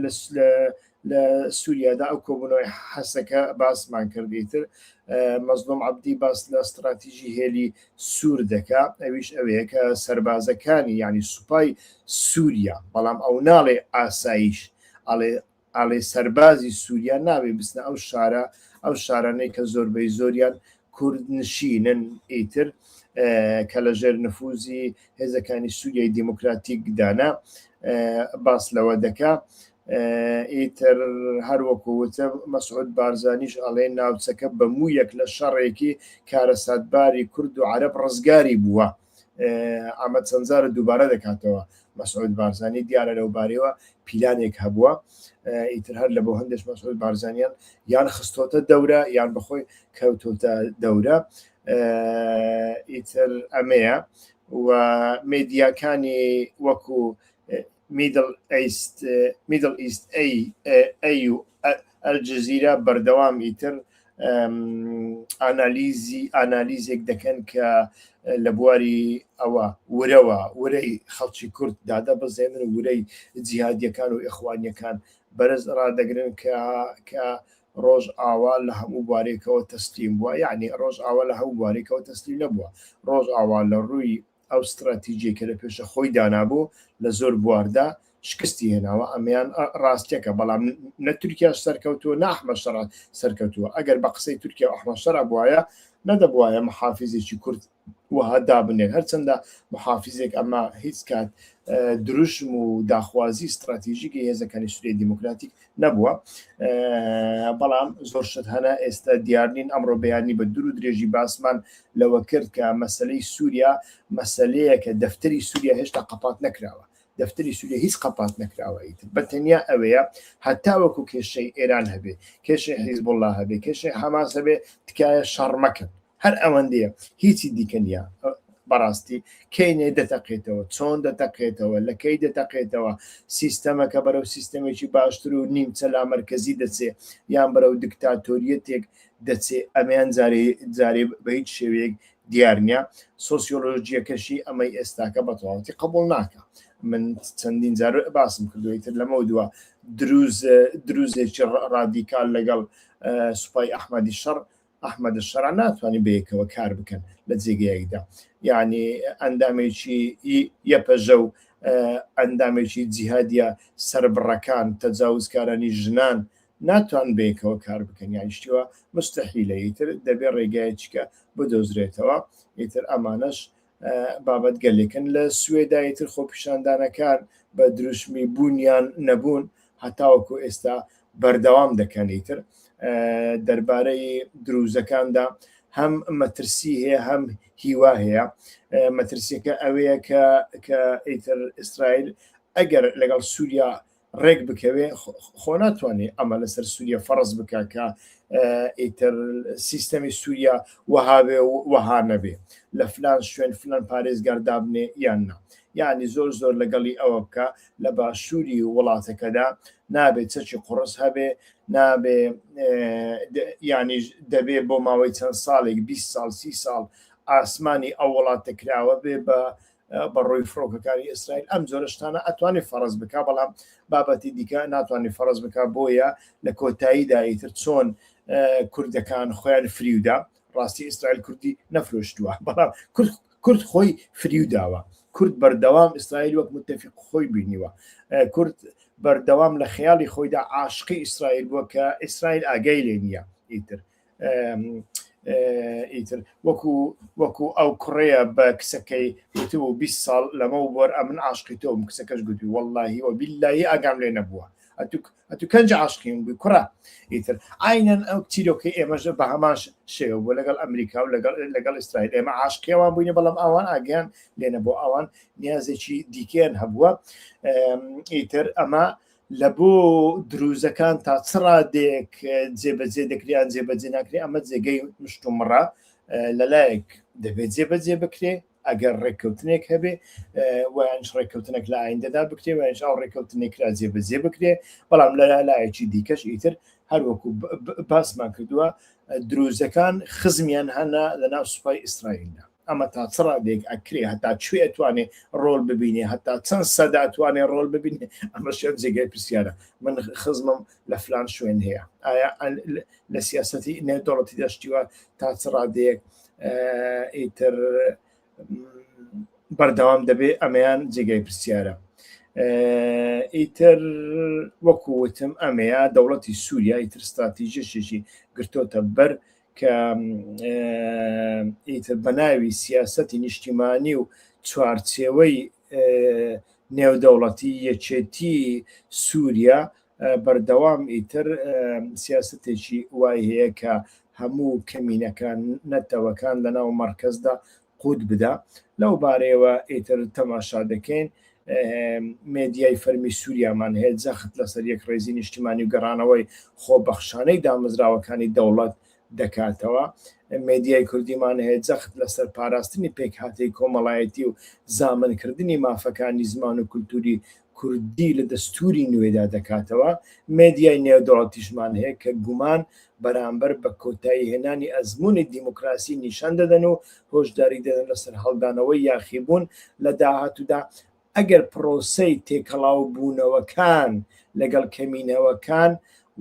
لە سووریادا ئەو کۆبوونەوەی حەسەکە باسمان کردیتر مەزلوم عەبدی باس لە استراتیژی هێلی سوور دەکا ئەویش ئەوەیە کە سەربازەکانی یعنی سوپای سووریا بەڵام ئەو ناڵێ ئاسایش ئاڵێ سەربازی سووریا ناوێ بستنە ئەو شارانەی کە زۆربەی زۆریان کورد نشینن ئیتر کە لە ژێر نفوزی هێزەکانی سووریای دیموکراتیک دانا باس لەوە دەکا ئیتر هەروەکو وتە مەسعود بارزانیش ئەڵێ ناوچەکە بەموویەک لە شەڕێکی کارەساتباری کورد و عەرەب ڕزگاری بووە ئەمە چەند جارە دووبارە دەکاتەوە مەسعود بارزانی دیارە لەو بارەوە پیلانێک هەبووە ئیتر هەر لە بۆ هەندێک مەسعود بارزانیان یان خستۆتە دەورە یان بەخۆی کەوتۆتە دەورە ئیتر ئەمەیە و مێدیاکانی وەکو میدل ئیست ئەی و ئەلجەزیرە بەردەوام ئیتر ئانالیزێک دەکەن کە لە بواری ئەوە ورەی خەڵکی کورد دادا بەزێنن ورەی جیهادیەکان و ئیخوانیەکان بەرز ڕادەگرن کە ڕۆژ ئاوا لە هەموو بوارێکەوە تەسلیم بووە یعنی ڕۆژ ئاوا لە هەموو بوارێکەوە تەسلیم نەبووە ڕۆژ ئاوا لە ڕووی ئەو استراتیژیەکە لە پێشە خۆی دانابوو لە زۆر بواردا شکستی هێناوە ئەمیان ڕاستیەکە بەڵام نە تورکیاش سەرکەوتووە نە ئەحمەد سەرکەوتووە ئەگەر بە قسەی تورکیا و ئەحمەد شەڕ بووایە نەدەبوایە محافیزێکی کورد وها دابنێن هەرچەندە محافیزێک ئەمە هیچ کات دروشم و داخوازی استراتیژیکی هێزەکانی سووریای دیموکراتیک نەبووە بەڵام زۆر شت هەنا ئێستا دیارنین ئەمڕۆ بەیانی بە دوور و درێژی باسمان لەوە کرد کە مەسەلەی سووریا مەسەلەیە کە دەفتەری سووریا هێشتا قەپات نەکراوە دەفتەری سووریا هیچ قەپات نەکراوە ئیتر بەتەنیا ئەوەیە هەتا وەکو کێشەی ئێران هەبێ کێشەی حیزبوڵڵا هەبێ کێشەی حەماس هەبێ تکایە شەڕ مەکەن هەر ئەوەندەیە هیچی دیکە نیە بەڕاستی کەینێ دەتەقێتەوە چۆن دەتەقێتەوە لە کەی دەتەقێتەوە سیستەمەکە بەرەو سیستەمێکی باشتر و نیمچە لا مەرکەزی دەچێ یان بەرەو دیکتاتۆریەتێک دەچێ ئەمەیان جارێ بە هیچ شێوەیەک دیار نییە سۆسیۆلۆژیەکەشی ئەمەی ئێستاکە بە تەواوەتی قبوڵ ناکە من چەندین جار باسم کردویتر لەمە دووە دروزێکی ڕادیکال لەگەڵ سوپای ئەحمەدی شەڕ ئەحمەد شەڕ ناتوانانی بەیەکەوە کار بکەن لە جێگەیەکدا یعنی ئەندامێکی یەپەژە و ئەندامێکی جیهادیە سەربڕەکان تەجاوزکارانی ژنان ناتوان بەیەکەوە کار بکەن یان شتیوە مستەحیلە ئیتر دەبێت ڕێگایەکە بدۆزرێتەوە ئیتر ئەمانەش بابەت گەلێکن لە سوێدایتر خۆپیشاندانەکان بە دروشمی بوونیان نەبوون هەتاوەکو ئێستا بەردەوام دەکەنیتر دەربارەی دروزەکاندا هەم مەترسی هەیە هەم هیوا هەیە مەترسیەکە ئەوەیە کە ئیتر ئیسرائیل ئەگەر لەگەڵ سووریا ڕێک بکەوێ خۆ ناتوانێت ئەمە لەسەر سووریا فەرز بکە کە ئیتر سیستەمی سووریا وەهابێ و وەها نەبێ لە فلان شوێن فلان پارێزگار دابنێ یان نا یعنی زۆر لەگەڵی ئەوە بکە لە باشووری وڵاتەکەدا نابێت چەکی قڕس هەبێ نابێ ینی دەبێ بۆ ماوەی چەند ساڵێک 20 ساڵ 30 ساڵ ئاسمانی ئەو وڵاتە کراوە بێ بە ڕۆی فڕۆکەکانی ئیسرائیل ئەم جۆرەشتانە ئەتوانێت فەرز بکە بەڵام بابەتی دیکە ناتوانێت فەرز بکە بۆیە لە کۆتاییدا ئیتر چۆن کوردەکان خۆیان فریودا ڕاستی ئیسرائیل کوردی نەفرۆشتووە بەڵام کورد خۆی فریوداوە کورد بەردەوام ئیسرائیل وەک متفق خۆی بینیوە کورد بەردەوام لە خەیاڵی خۆیدا عاشقی ئیسرائیل بووە کە ئیسرائیل ئاگای لێ نییە ئیتر وەکو ئەو کوڕەیە بە کسەکەی گوتبوو 20 ساڵ لەمە بۆر ئەمن عاشقی تۆم کسەکەش گوتی وەڵڵاهی وەبیللاهی ئاگام لێ نەبووە اتو كنج عاشقين بكره يتر عينا او كتيروكي اما بهماش شيء ولا قال امريكا ولا قال اسرائيل اما عاشقي وان بيني بلام اوان اجان لين بو اوان نيازي شي ديكين هبوا يتر اما لبو دروزەکان تا چڕادێک جێبەجێ دەکریان جێبەجێ ناکرێ ئەمە جێگەی مشتومڕە لەلایەک دەبێت جێبەجێ بکرێ ئەگەر ڕێککەوتنێک هەبێ ویانش ڕێککەوتنێک لە ئایندەدا بکرێ ویانش ئەو ڕێککەوتنێکرا جێبەجێ بکرێ بەڵام لە لایەکی دیکەش ئیتر هەروەکو باسمان کردووە دروزەکان خزمیان هەنا لەناو سوپای ئیسرائیلدا ئەمە تا چڕادێک ئەکرێ هەتا کوێ ئەتوانێ ڕۆڵ ببینێ هەتا چەند سەدا ئەتوانێ ڕۆڵ ببینێ ئەمە شێت جێگەی پرسیارە من خزمم لە فلان شوێن هەیە ئایا لە سیاسەتی نێودەوڵەتی دەشتیوە تا چڕادێک ئیتر بەردەوام دەبێ ئەمەیان جێگەی پرسیارە ئیتر وەکووتم ئەمەیە دەوڵەتی سووریا ئیتر استراتیژیشێکی گرتۆتە بەر کە ئیتر بەناوی سیاسەتی نیشتیمانی و چوارچێوەی نێودەوڵەتی یەکێتی سووریا بەردەوام ئیتر سیاسەتێکی وای هەیە کە هەموو کەمینەکان نەتەوەکان لەناو مەرکەزدا قوت بدا لەو بارەیەوە ئیتر تەماشا دەکەین مێدیای فەرمی سووریامان هەیە جەخت لەسەر یەک ڕێزی نیشتیمانی و گەڕانەوەی خۆبەخشانەی دامەزراوەکانی دەوڵەت دەکاتەوە مێدیای کوردیمان هەیە جەخت لەسەر پاراستنی پێکهاتەی کۆمەڵایەتی و زامنکردنی مافەکانی زمان و کولتوری کوردی لە دەستوری نوێدا دەکاتەوە مێدیای نێودەوڵەتیشمان هەیە کە گومان بەرامبەر بە کۆتایی هێنانی ئەزمموی دیموکراسی نیشان دەدەن و هۆشداری دەدەن لەسەر هەڵدانەوەی یاخیبوون لە داهاتوودا ئەگەر پرۆسەی تێکەڵاو بوونەوەکان لەگەڵ کەمینەوەکان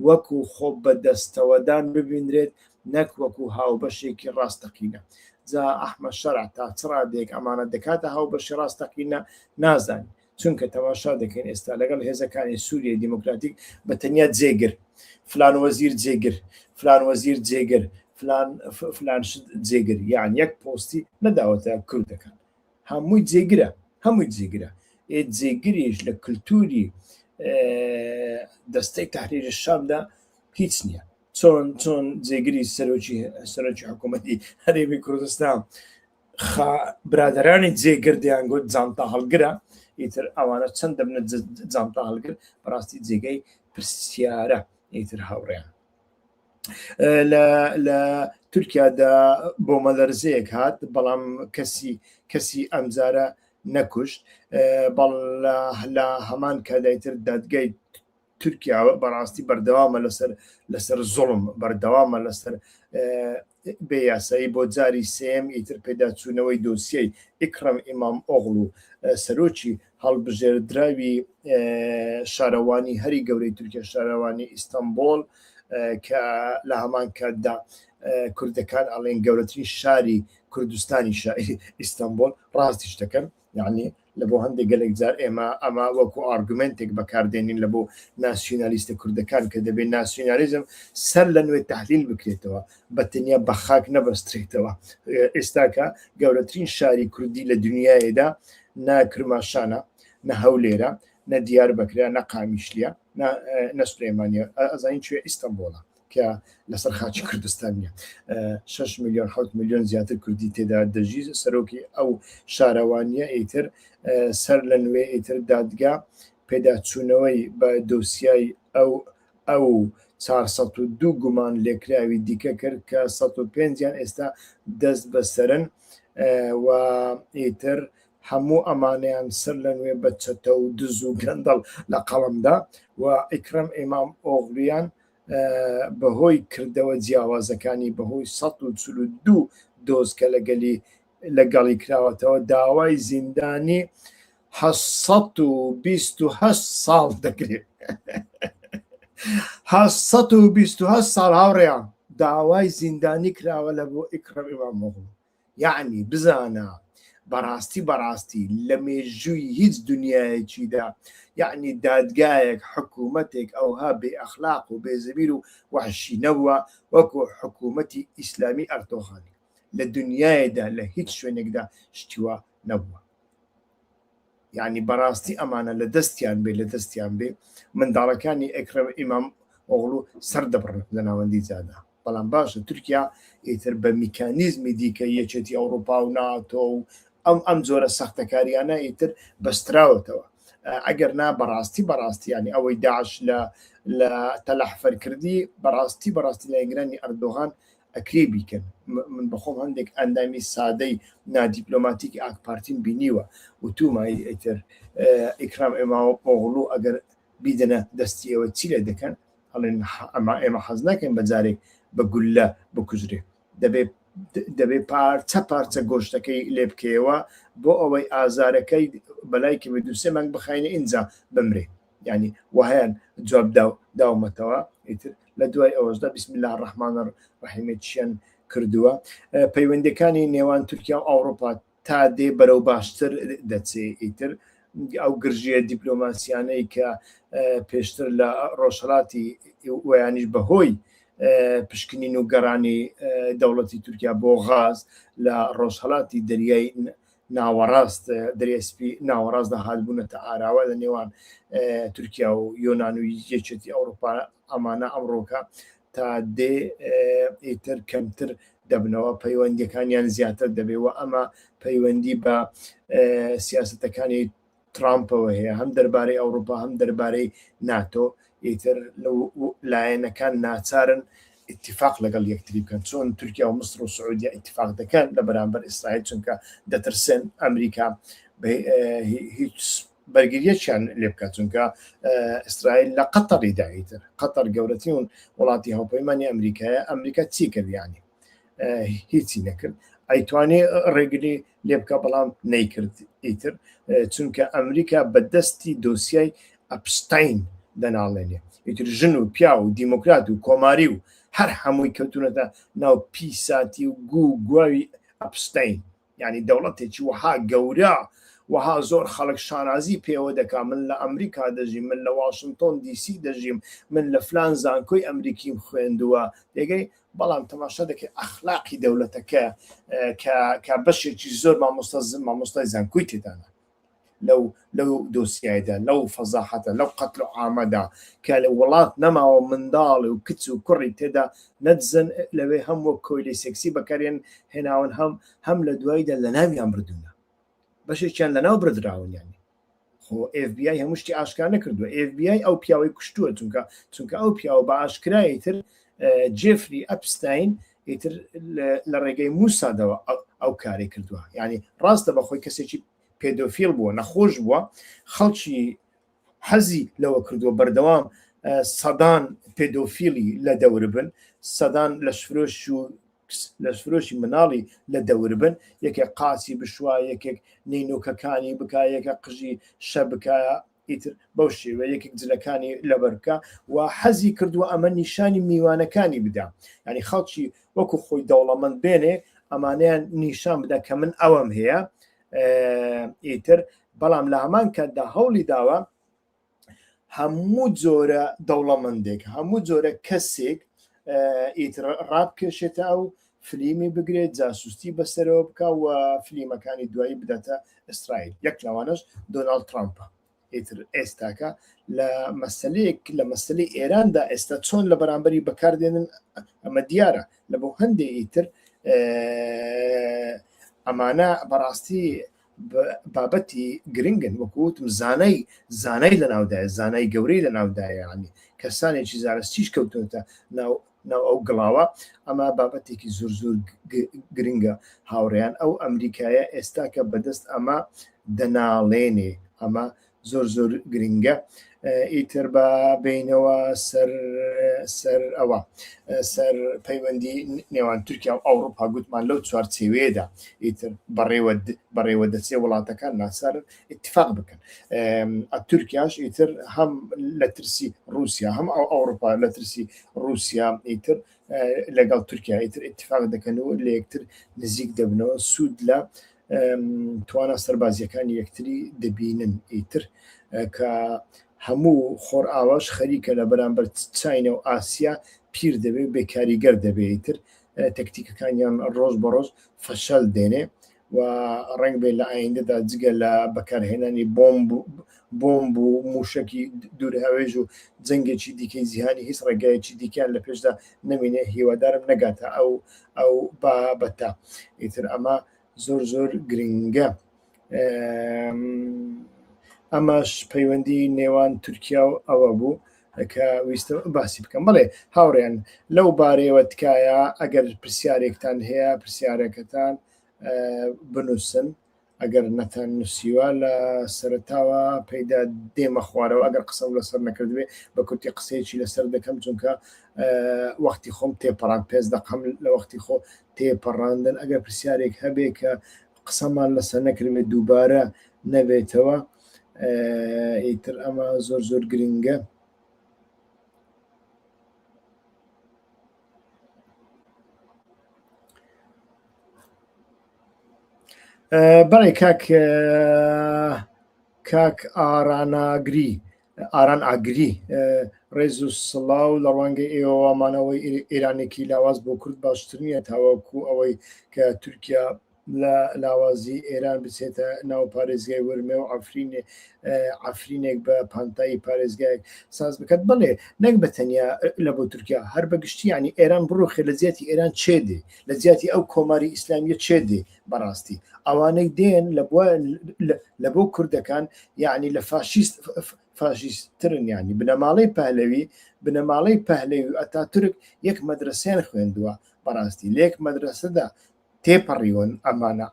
وەکو خۆ بەدەستەوەدان ببینرێت نەک وەکو هاوبەشێکی ڕاستەقینە جا ئەحمە شەرع تا چڕادێک ئەمانە دەکاتە هاوبەشی ڕاستەقینە نازانین چونکە تەماشا دەکەین ئێستا لەگەڵ هێزەکانی سووریای دیموکراتیک بەتەنیا جێگر فلان وەزیر جێگر فلان وەزیر جێگر فلان جێگر یان یەک پۆستی نەداوەتە کوردەکان هەمووی جێگرە هەمووی جێگرە جێگریش لە کللتوری دەستەی تحریری شامدا هیچ نییە چۆن جێگری سەرۆکی حکوومەتی هەرێمی کوردستان برادرانی جێگردیان گوت جانتا هەڵگرە ئیتر ئەوانە چەند دەبنە جانتا هەڵگر بەڕاستی جێگەی پرسیارە ئیتر هاوڕێیان لە تورکیادا بۆ مەلەرزەیەک هات بەڵام کەسی ئەمجارە نەکوشت لە هەمان کادایتر دادگای تورکیاوە بەڕاستی بەردەوامە لەسەر زوڵم بەردەوامە لەسەر بێیاسایی بۆ جاری سێم ئیتر پێداچوونەوەی دۆسیەی ئیکرەم ئیمام ئۆغڵ و سەرۆکی هەڵبژێردراوی شارەوانی هەری گەورەی تورکیا شارەوانی ئیستانبول کە لە هەمان کاتدا کوردەکان ئەڵێن گەورەترین شاری کوردستانی ئیستانبول ڕاستیش دەکەن یعنی لە بۆ هەندێک گەلێک جار ئەمە وەکو ئارگومنتێک بەکاردێنین لە بۆ ناسیۆنالیستە کوردەکان کە دەبێت ناسیۆنالیزم سەر لە نوێ تحلیل بکرێتەوە بەتەنیا بە خاک نەبەسترێتەوە ئێستاکە گەورەترین شاری کوردی لە دنیایەدا نا کرماشانە نە هەولێرە نە دیار بەکرا نە قامیشلیە نە سلێمانیە ئەزانین کوێ ئیستانبوڵە کە لەسەر خاچی کوردستانیە 6 میلیۆن 7 میلیۆن زیاتر کوردی تێدا دەژی سەرۆکی ئەو شارەوانیە ئیتر سەر لە نوێ ئیتر دادگا پێداچوونەوەی بە دۆسیای ئەو 402 گومان لێکراوی دیکە کرد کە 105یان ئێستا دەست بەسەرن و ئیتر هەموو ئەمانیان سەر لە نوێ بە چەتە و دز و گەندەڵ لە قەڵمدا و ئیکرەم ئیمام ئۆغڵیان بەهۆی کردەوە جیاوازەکانی بەهۆی 142 دۆزکە لەگەڵی کراوەتەوە داوای زیندانی 728 ساڵ دەکرێت 728 ساڵ هاوڕێیان داوای زیندانی کراوە لە بۆ ئیکرەم ئیمام ئۆغڵ یعنی بزانە بەڕاستی لە مێژووی هیچ دنیایەکیدا یعنی دادگایەک حکوومەتێک ئەوها بێ ئەخلاق و بێزەمیر و وحشی نەبووە وەکو حکوومەتی ئیسلامی ئەردۆغانی لە دنیایەدا لە هیچ شوێنێکدا شتیوە نەبووە يعني براستي أمانة لدستيان بي من داركاني أكرم إمام أغلو سردبر لنا وندي زادا بلان باش تركيا يتر بميكانيزم ديكي يشتي أوروبا وناتو أم زورة سخته كاريانا يتر بستراوتوا أجرنا براستي يعني أو داعش لا تلحفر كردي براستي لإنجراني أردوغان أكريبي كان من بخوم عندك أندامي سادي نا دبلوماتيك أك بارتين بنيوا وتوما يتر إكرام إما أغلو أجر بيدنا دستي وتسيلة دكان هلين إما حزنا كان بزاري بقول لا بكجري دبي بارتا گۆشتەکەی لێ بکەوە بۆ ئەوەی ئازارەکەی بەلایکی بدووسێ مانگ بخینە ئینجا بمرێ ینی وهیان جواب داومەتەوە ئیتر لە دوای ئەوەشدا بسم الله الرحمن الرحیم چیان کردووە پەیوەندەکانی نێوان تورکیا و ئەوروپا تا دێ بەرەو باشتر دەچێ ئیتر ئەو گرژیە دیپلۆماسیانەی کە پێشتر لە ڕۆژهەڵاتی وەیانیش بەهۆی پشکنین و گەڕانی دەوڵەتی تورکیا بۆ غاز لە ڕۆژهەڵاتی دەریای ناوەڕاست دەریاسپی ناوەڕاستدا هاتبوونەتە ئاراوە لە نێوان تورکیا و یۆناان و یەکێتی ئەوروپا ئەمانە ئەمڕۆکە تا دێ ئیتر کەمتر دەبنەوە پەیوەندیەکانیان زیاتر دەبێەوە ئەمە پەیوەندی بە سیاسەتەکانی ترامپەوە هەیە هەم دەربارەی ئەوروپا هەم دەربارەی ناتۆ ئیتر لایەنەکان ناچارن اتفاق لەگەڵ یەکتری بکەن چۆن تورکیا و مصر و سعودیا اتفاق دەکەن لە بەرامبەر ئیسرائیل چونکە دەترسن ئەمریکا هیچ بەرگریەکیان لێ بکات چونکە ئیسرائیل لە قەتەری دایتر قەتەر گەورەترین وڵاتی هاوپەیمانی ئەمریکایە ئەمریکا چی کرد یانی هیچی نەکرد ئەیتوانێ ڕێگری لێ بکە بەڵام نەیکرد ئیتر چونکە ئەمریکا بەدەستی دۆسیای ئەپشتین دەناڵێنێ ئیتر ژن و پیا و دیموکرات و کۆماری و هەر هەمووی کەوتونەتە ناو پیساتی و گوواوی ئەپشتین یعنی دەوڵەتێکی وەها گەورە وەها زۆر خەڵک شانازی پێوە دەکا من لە ئەمریکا دەژیم من لە واشنگتۆن دیسی دەژیم من لە فلان زانکۆی ئەمریکیم خوێندووە دەگەی بەڵام تەماشا دەکەی ئەخلاقی دەوڵەتەکە کە بەشێکی زۆر مامۆستای زانکۆی تێدانە لەو دۆسیایدا لەو فەزاحەتە لەو قەتل و عامەدا کە لە وڵات نەماوە منداڵی و کچ و کوڕی تێدا نەدزن لەوێ هەم وەک کۆیلی سێکسی بەکارێن هێناون هەم لە دواییدا لە ناویان بردوونە بەشێکیان لەناو بردراون یانی خۆ FBI هەموو شتی ئاشکار نەکردووە FBI ئەو پیاوەی کوشتووە چونکە ئەو پیاوە بە ئاشکرایتر جێفری ئەپستین ئیتر لە ڕێگەی موسادەوە ئەو کاری کردووە یعنی ڕاستە بەخۆی کەسێکی پێدۆفیل بووە نەخۆش بووە خەڵکی حەزی لەوە کردووە بەردەوام سەدان پێدۆفیلی لە دەوربن سەدان لە فرۆشی مناڵی لە دەوربن یەکێک قاچی بشوە یەکێک نینۆکەکانی بکە یەکە قژی شە بکایە ئیتر بەو شێوە یەکێک جلەکانی لەبەرکە و حەزی کردووە ئەمە نیشانی میوانەکانی بدا ینی خەڵکی وەکو خۆی دەوڵەمەند بێنێ ئەمانیان نیشان بدا کە من ئەوەم هەیە ئیتر بەڵام لە هەمان کاتدا هەوڵی داوە هەموو جۆرە دەوڵەمەندێک هەموو جۆرە کەسێک ئیتر ڕابکێشێتە ئەو فلیمی بگرێت جاسوستی بەسەرەوە بکە و فلیمەکانی دوایی بداتە ئیسرائیل یەک لەوانەش دۆناڵد ترامپە ئیتر ئێستاکە لە مەسەلەی ئێراندا ئێستا چۆن لە بەرامبەری بەکاردێنن ئەمە دیارە لە بۆ هەندێک ئیتر ئەمانە بەڕاستی بابەتی گرنگن وەکوتم زانای لە ناودایە زانای گەورەی لە ناودایە ینی کەسانێکی زارستیش کەوتونەتە ناو ئەو گڵاوە ئەمە بابەتێکی زۆر گرنگە هاوڕێیان ئەو ئەمریکایە ئێستا کە بەدەست ئەمە دەناڵێنێ ئەمە زۆر گرنگە ئیتر بە بینەوە سەر ئەوە سەر پەیوەندی نێوان تورکیا و ئەوروپا گوتمان لەو چوارچێوەیەدا ئیتر بەڕێوە دەچێ وڵاتەکان ناچارن اتفاق بکەن تورکیاش ئیتر هەم لە ترسی رووسیا هەم ئەوروپا لە ترسی رووسیا ئیتر لەگەڵ تورکیا ئیتر اتفاق دەکەنەوە لە یەکتر نزیک دەبنەوە سوود لە توانە سەربازیەکانی یەکتری دەبینن ئیتر کە هەموو خۆر ئاواش خەریکە لە بەرامبەر چاینە و ئاسیا پیر دەبێت بێکاریگەر دەبێتتر تەکتیکەکانیان ڕۆژ بە ڕۆژ فەشەل دێنێ و ڕنگ بێ لە ئایندەدا جگە لە بەکارهێنانی بۆمب و موشکی دوور هەوێژ و جەنگێکی دیکەی جیهانی هیچ ڕێگایەکی دیکەیان لە پێشدا نەمینێ هیوادارم نەگاتە ئەو بابەتە. ئیتر ئەمە زۆر گرنگە. ئەمەش پەیوەندی نێوان تورکیا و ئەوە بوو کە ویستە باسی بکەم. بەڵێ هاوڕێن لەو بارەیەوە تکایە ئەگەر پرسیارێکتان هەیە پرسیارەکەتان بنووسن، ئەگەر نەتان نووسیوە لە سەرتاوە پەیدا دێمە خوارەوە. ئەگەر قسەم لەسەر نەکردوێ بە کورتی قسەیەکی لەسەر دەکەم، چونکە وەختی خۆم تێپەڕان پێز دەقەم لە وەختی خۆ تێپەڕاندن. ئەگەر پرسیارێک هەبێ کە قسەمان لەسەر نەکردوێت دووبارە نەبێتەوە، ئیتر ئەمە زۆر گرنگە. بەڵێ کاک ئاران ئاگری ڕێز و سڵاو لە ڕوانگەی ئێوەمانەوەی ئێرانێکی لاواز بۆ کورد باشتر نییە تاوەکو ئەوەی کە تورکیا لە لاوازی ئێران بچێتە ناو پارێزگای ورمێ و ئافرینێک بە پانتایی پارێزگایك ساز بکات. بڵێ نەک بەتەنیا لە بۆ تورکیا هەر بەگشتی ینی ئێران بڕۆخێ لە جیاتی ئێران چێدێ، لە جیاتی ئەو کۆماری ئیسلامیە چێدێ. بەڕاستی ئەوانەی دێن لە بۆ کوردەکان یعنی لە فاشیستترن، ینی بنەماڵەی پەهلەوی ئەتا تورک یەک مەدرسەیان خوێندووە. بەڕاستی لێک مەدرسەدا تێپەڕیون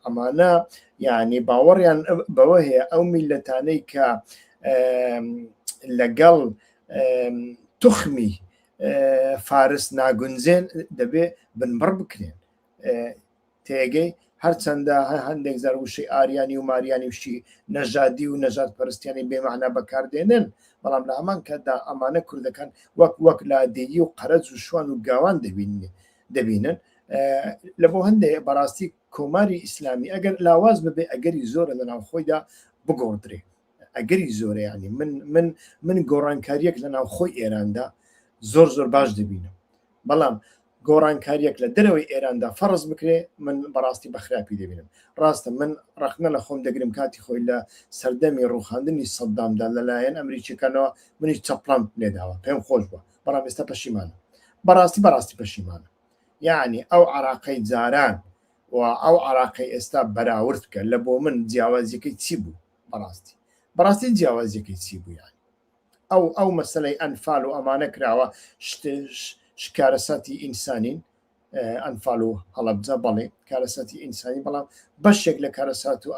ئەمانە یعنی باوەڕیان بەوە هەیە ئەو میلەتانەی کە لەگەڵ توخمی فارس ناگونجێن دەبێ بنبڕ بکرێن. تێگەی هەرچەندە هەندێک زار وشەی ئاریانی و ماریانی وشی نەژادی و نەژاد پەرستیانی بێمەعنا بەکاردێنن، بەڵام لە هەمان کاتدا ئەمانە کوردەکان وەک لادێگی و قەرەج و شوان و گاوان دەبینن. لە بۆ هەندێک بەڕاستی کۆماری ئیسلامی ئەگەر لاواز ببێ ئەگەری زۆرە لە ناوخۆیدا بگۆڕدرێ، ئەگەری زۆرە. ینی من گۆڕانکاریەک لە ناوخۆی ئێراندا زۆر باش دەبینم، بەڵام گۆڕانکاریەک لە دەرەوەی ئێراندا فەرز بکرێ من بەڕاستی بەخراپی دەبینم. ڕاستە من ڕخنە لە خۆم دەگرم کاتی خۆی لە سەردەمی ڕووخاندنی سەدامدا لەلایەن ئەمریکیەکانەوە منی چەپڵام لێداوە، پێم خۆش بووە، بەڵام ئێستا پەشیمانە. بەڕاستی پەشیمانە. یعنی ئەو عراقەی جاران و ئەو عراقەی ئێستا بەراورد کە لە بۆ من جیاوازیەکەی چی بوو؟ بەڕاستی جیاوازیەکەی چی بوو؟ یانی ئەو مەسەلەی ئەنفال و ئەمانە کراوە کارەساتی ئینسانین، ئەنفال و هەڵەبجە بەڵێ کارەساتی ئینسانی، بەڵام بەشێک لە کارەسات و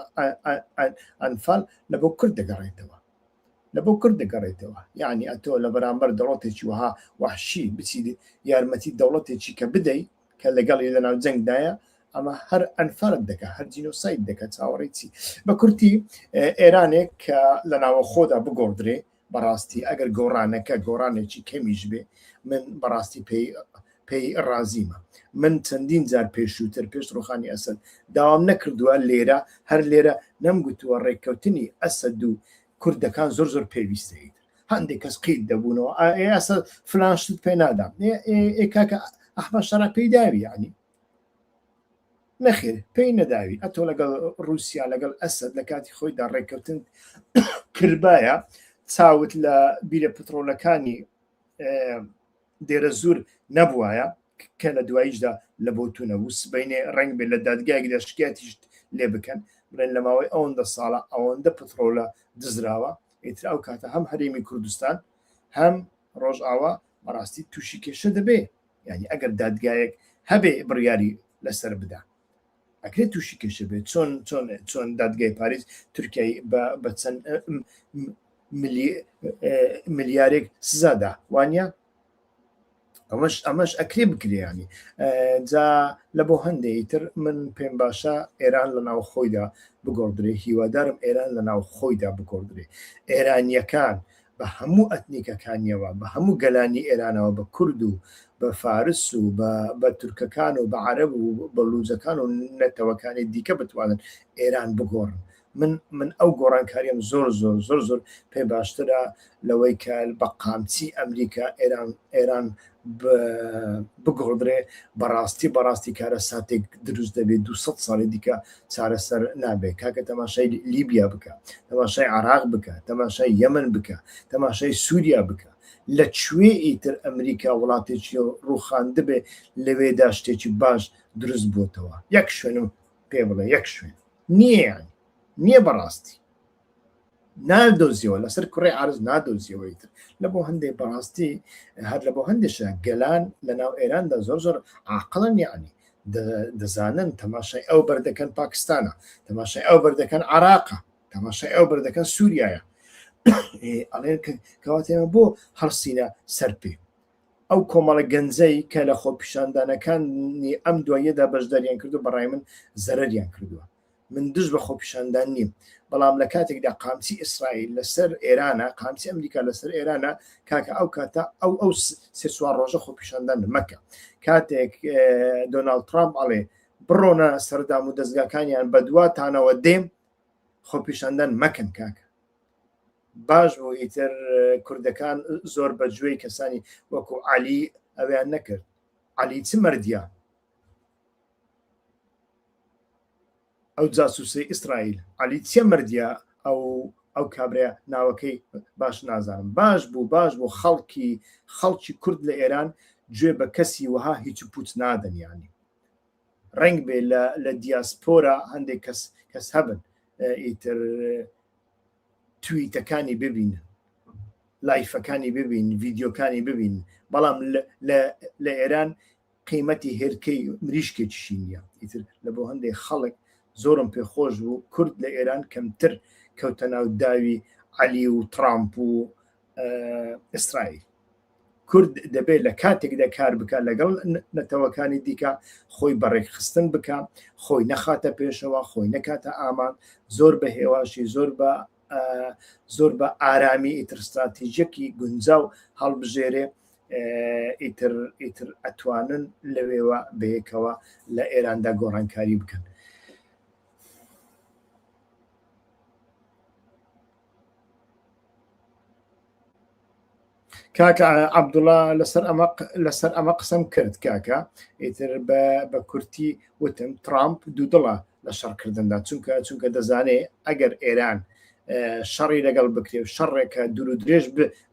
ئەنفال لە بۆ کورد دەگەڕێتەوە. یعنی ئەتۆ لە بەرامبەر دەوڵەتێکی وها وحشی بچی یارمەتی دەوڵەتێکی کە بدەیت کە لەگەڵی لەناو جەنگدایە، ئەمە هەر ئەنفالت دەکات، هەر جینۆساید دەکات. چاوەڕێی چی بە کورتی ئێرانێک کە لە ناوە خۆدا بگۆڕدرێ، بەڕاستی ئەگەر گۆڕانێکی کەمیش بێ من بەڕاستی پێی ڕازیمە. من چەندین جار پێشووتر پێش ڕوخانی ئەسەد داوام نەکردووە لێرە، هەر لێرە نەمگوتووە ڕێککەوتنی ئەسەد و کوردەکان زۆر پێویستەیت. هەندێک کەس قیت دەبوونەوە ئەسە فلانشت پێ نادام کاکە ئەحمەد شەڕە پێی داوی، ینی نەخێر پێی نەداوی. ئەتۆ لەگەڵ رووسیا لەگەڵ ئەسەد لە کاتی خۆیدا ڕێککەوتن کردایە، چاوت لە بیرە پترۆلەکانی دێرە زور نەبووایە کە لە دواییشدا لە بۆتونە و سبینێ ڕنگ بێت لە دادگایەکدا شکایەتیش لێ بکەن، بڵێن لە ماوەی ئەوەندە ساڵە ئەوەندە پترۆلە دزراوە. ئیتر ئەو کاتە هەم هەرێمی کوردستان هەم ڕۆژئاوا بەڕاستی تووشی کێشە دەبێ. یعنی ئەگەر دادگایەک هەبێ بڕیاری لەسەر بدا ئەکرێت تووشی کێشە بێت. چۆن دادگای پاریس تورکیای بە چەند ملیارێک سزادا وانە، ئەمەش ئەکرێ بکرێنی. جا لە بۆ هەندێکی تر من پێم باشە ئێران لە ناو خۆیدا بگۆڕدرێ، هیوادارم ئێران لە ناو خۆیدا بگۆڕدرێ. ئێرانیەکان بە هەموو ئەتنیکەکانیەوە، بە هەموو گەلانی ئێرانەوە، بە کورد و بە فارس و بە تورکەکان و بە عەرەب و بە لووزەکان و نەتەوەکانی دیکە بتوانن ئێران بگۆڕن. من ئەو گۆڕانکاریەم زۆر زۆر زۆر زۆر پێی باشترە لەوەی کە بە قامچی ئەمریکا ئێران بگۆڕدرێ بەڕاستی کارە ساتێک دروست دەبێت 200 ساڵی دیکە چارەسەر نابێت. کاکە تەماشای لیبیا بکە، تەماشای عراق بکە، تەماشای یەمن بکە، تەماشای سووریا بکە، لەکوێ ئیتر ئەمریکا وڵاتێکی ڕووخان دەبێ لەوێدا شتێکی باش دروست بووتەوە. یەک شوێنم پێ بڵێ یەک شوێن نییە بەڕاستی نادۆزیەوە لەسەر کوڕی عرز نادۆزیەوەیتر لە بۆ هەندێک بەڕاستی هەر لە بۆ هەندێشە گەلان لە ناو ئێراندا زۆر زۆر عاقڵن، یعنی دەزانن تەماشای ئەو بەردەکەن پاکستانە، تەماشای ئەو بەردەکەن عراقە، تەماشای ئەو بەردەکەن سووریایە. ئەڵێن کەواتێمە بۆ هەڵسینە سەر پێ ئەو کۆمەڵە گەنجەی کە لە خۆپیشاندانەکانی ئەم دواییەدا بەشداریان کردو بەڕای من زەرەریان کردووە. من دژ بە خۆپیشاندان نیم، بەڵام لە کاتێکدا قامچی ئیسرائیل لەسەر ئێرانە، قامچی ئەمریکا لەسەر ئێرانە، کاکە ئەو کاتە ئەو سێ چوار ڕۆژە خۆپیشاندان مەکە. کاتێک دۆناڵد ترامپ ئەڵێ بڕۆنە سەردام و دەستگاکانیان بە دواتانەوە دێم، خۆپیشاندان مەکەن کاکە. باش بۆ ئیتر کوردەکان زۆر بەگوێی کەسانی وەکو عەلی ئەویان نەکرد. عەلی چ مەردیە؟ ئەو جاسووسی ئیسرائیل عەلی چێ مردیە؟ ئەو کابرا ناوەکەی باش نازانم. باش بوو خەڵکی کورد لە ئێران گوێ بە کەسی وەها هیچ پوچ نادەن، یانی ڕنگ بێ لە دیاسپۆرا هەندێک کەس هەبن ئیتر تویتەکانی ببین، لایفەکانی ببین، ڤیدیۆکانی ببین، بەڵام لە ئێران قیمەتی هێرکەی مریشکێکیشی نییە. ئیتر لە بۆ هەندێک خەڵک زۆرم پێخۆش بوو کورد لە ئێران کەمتر کەوتە ناو داوی عەلی و ترامپ و ئیسرائیل. کورد دەبێت لە کاتێکدا کار بکە لەگەڵ نەتەوەکانی دیکە خۆی بەڕێکخستن بکە، خۆی نەخاتە پێشەوە، خۆی نەکاتە ئامان، زۆر بە هێواشی زۆر بە ئارامی ئیتر استراتیژیەکی گونجاو هەڵبژێرێ ئیتر ئەتوانن لەوێوە بەیەکەوە لە ئێراندا گۆڕانکاری بکەن. کاکە عەبدوڵڵا لەسەر ئەمە قسەم کرد کاکە، ئیتر بە کورتی وتم ترامپ دوودڵە لە شەڕکردندا، چونکە دەزانێ ئەگەر ئێران شەڕی لەگەڵ بکرێ و شەڕێکە دوور و درێژ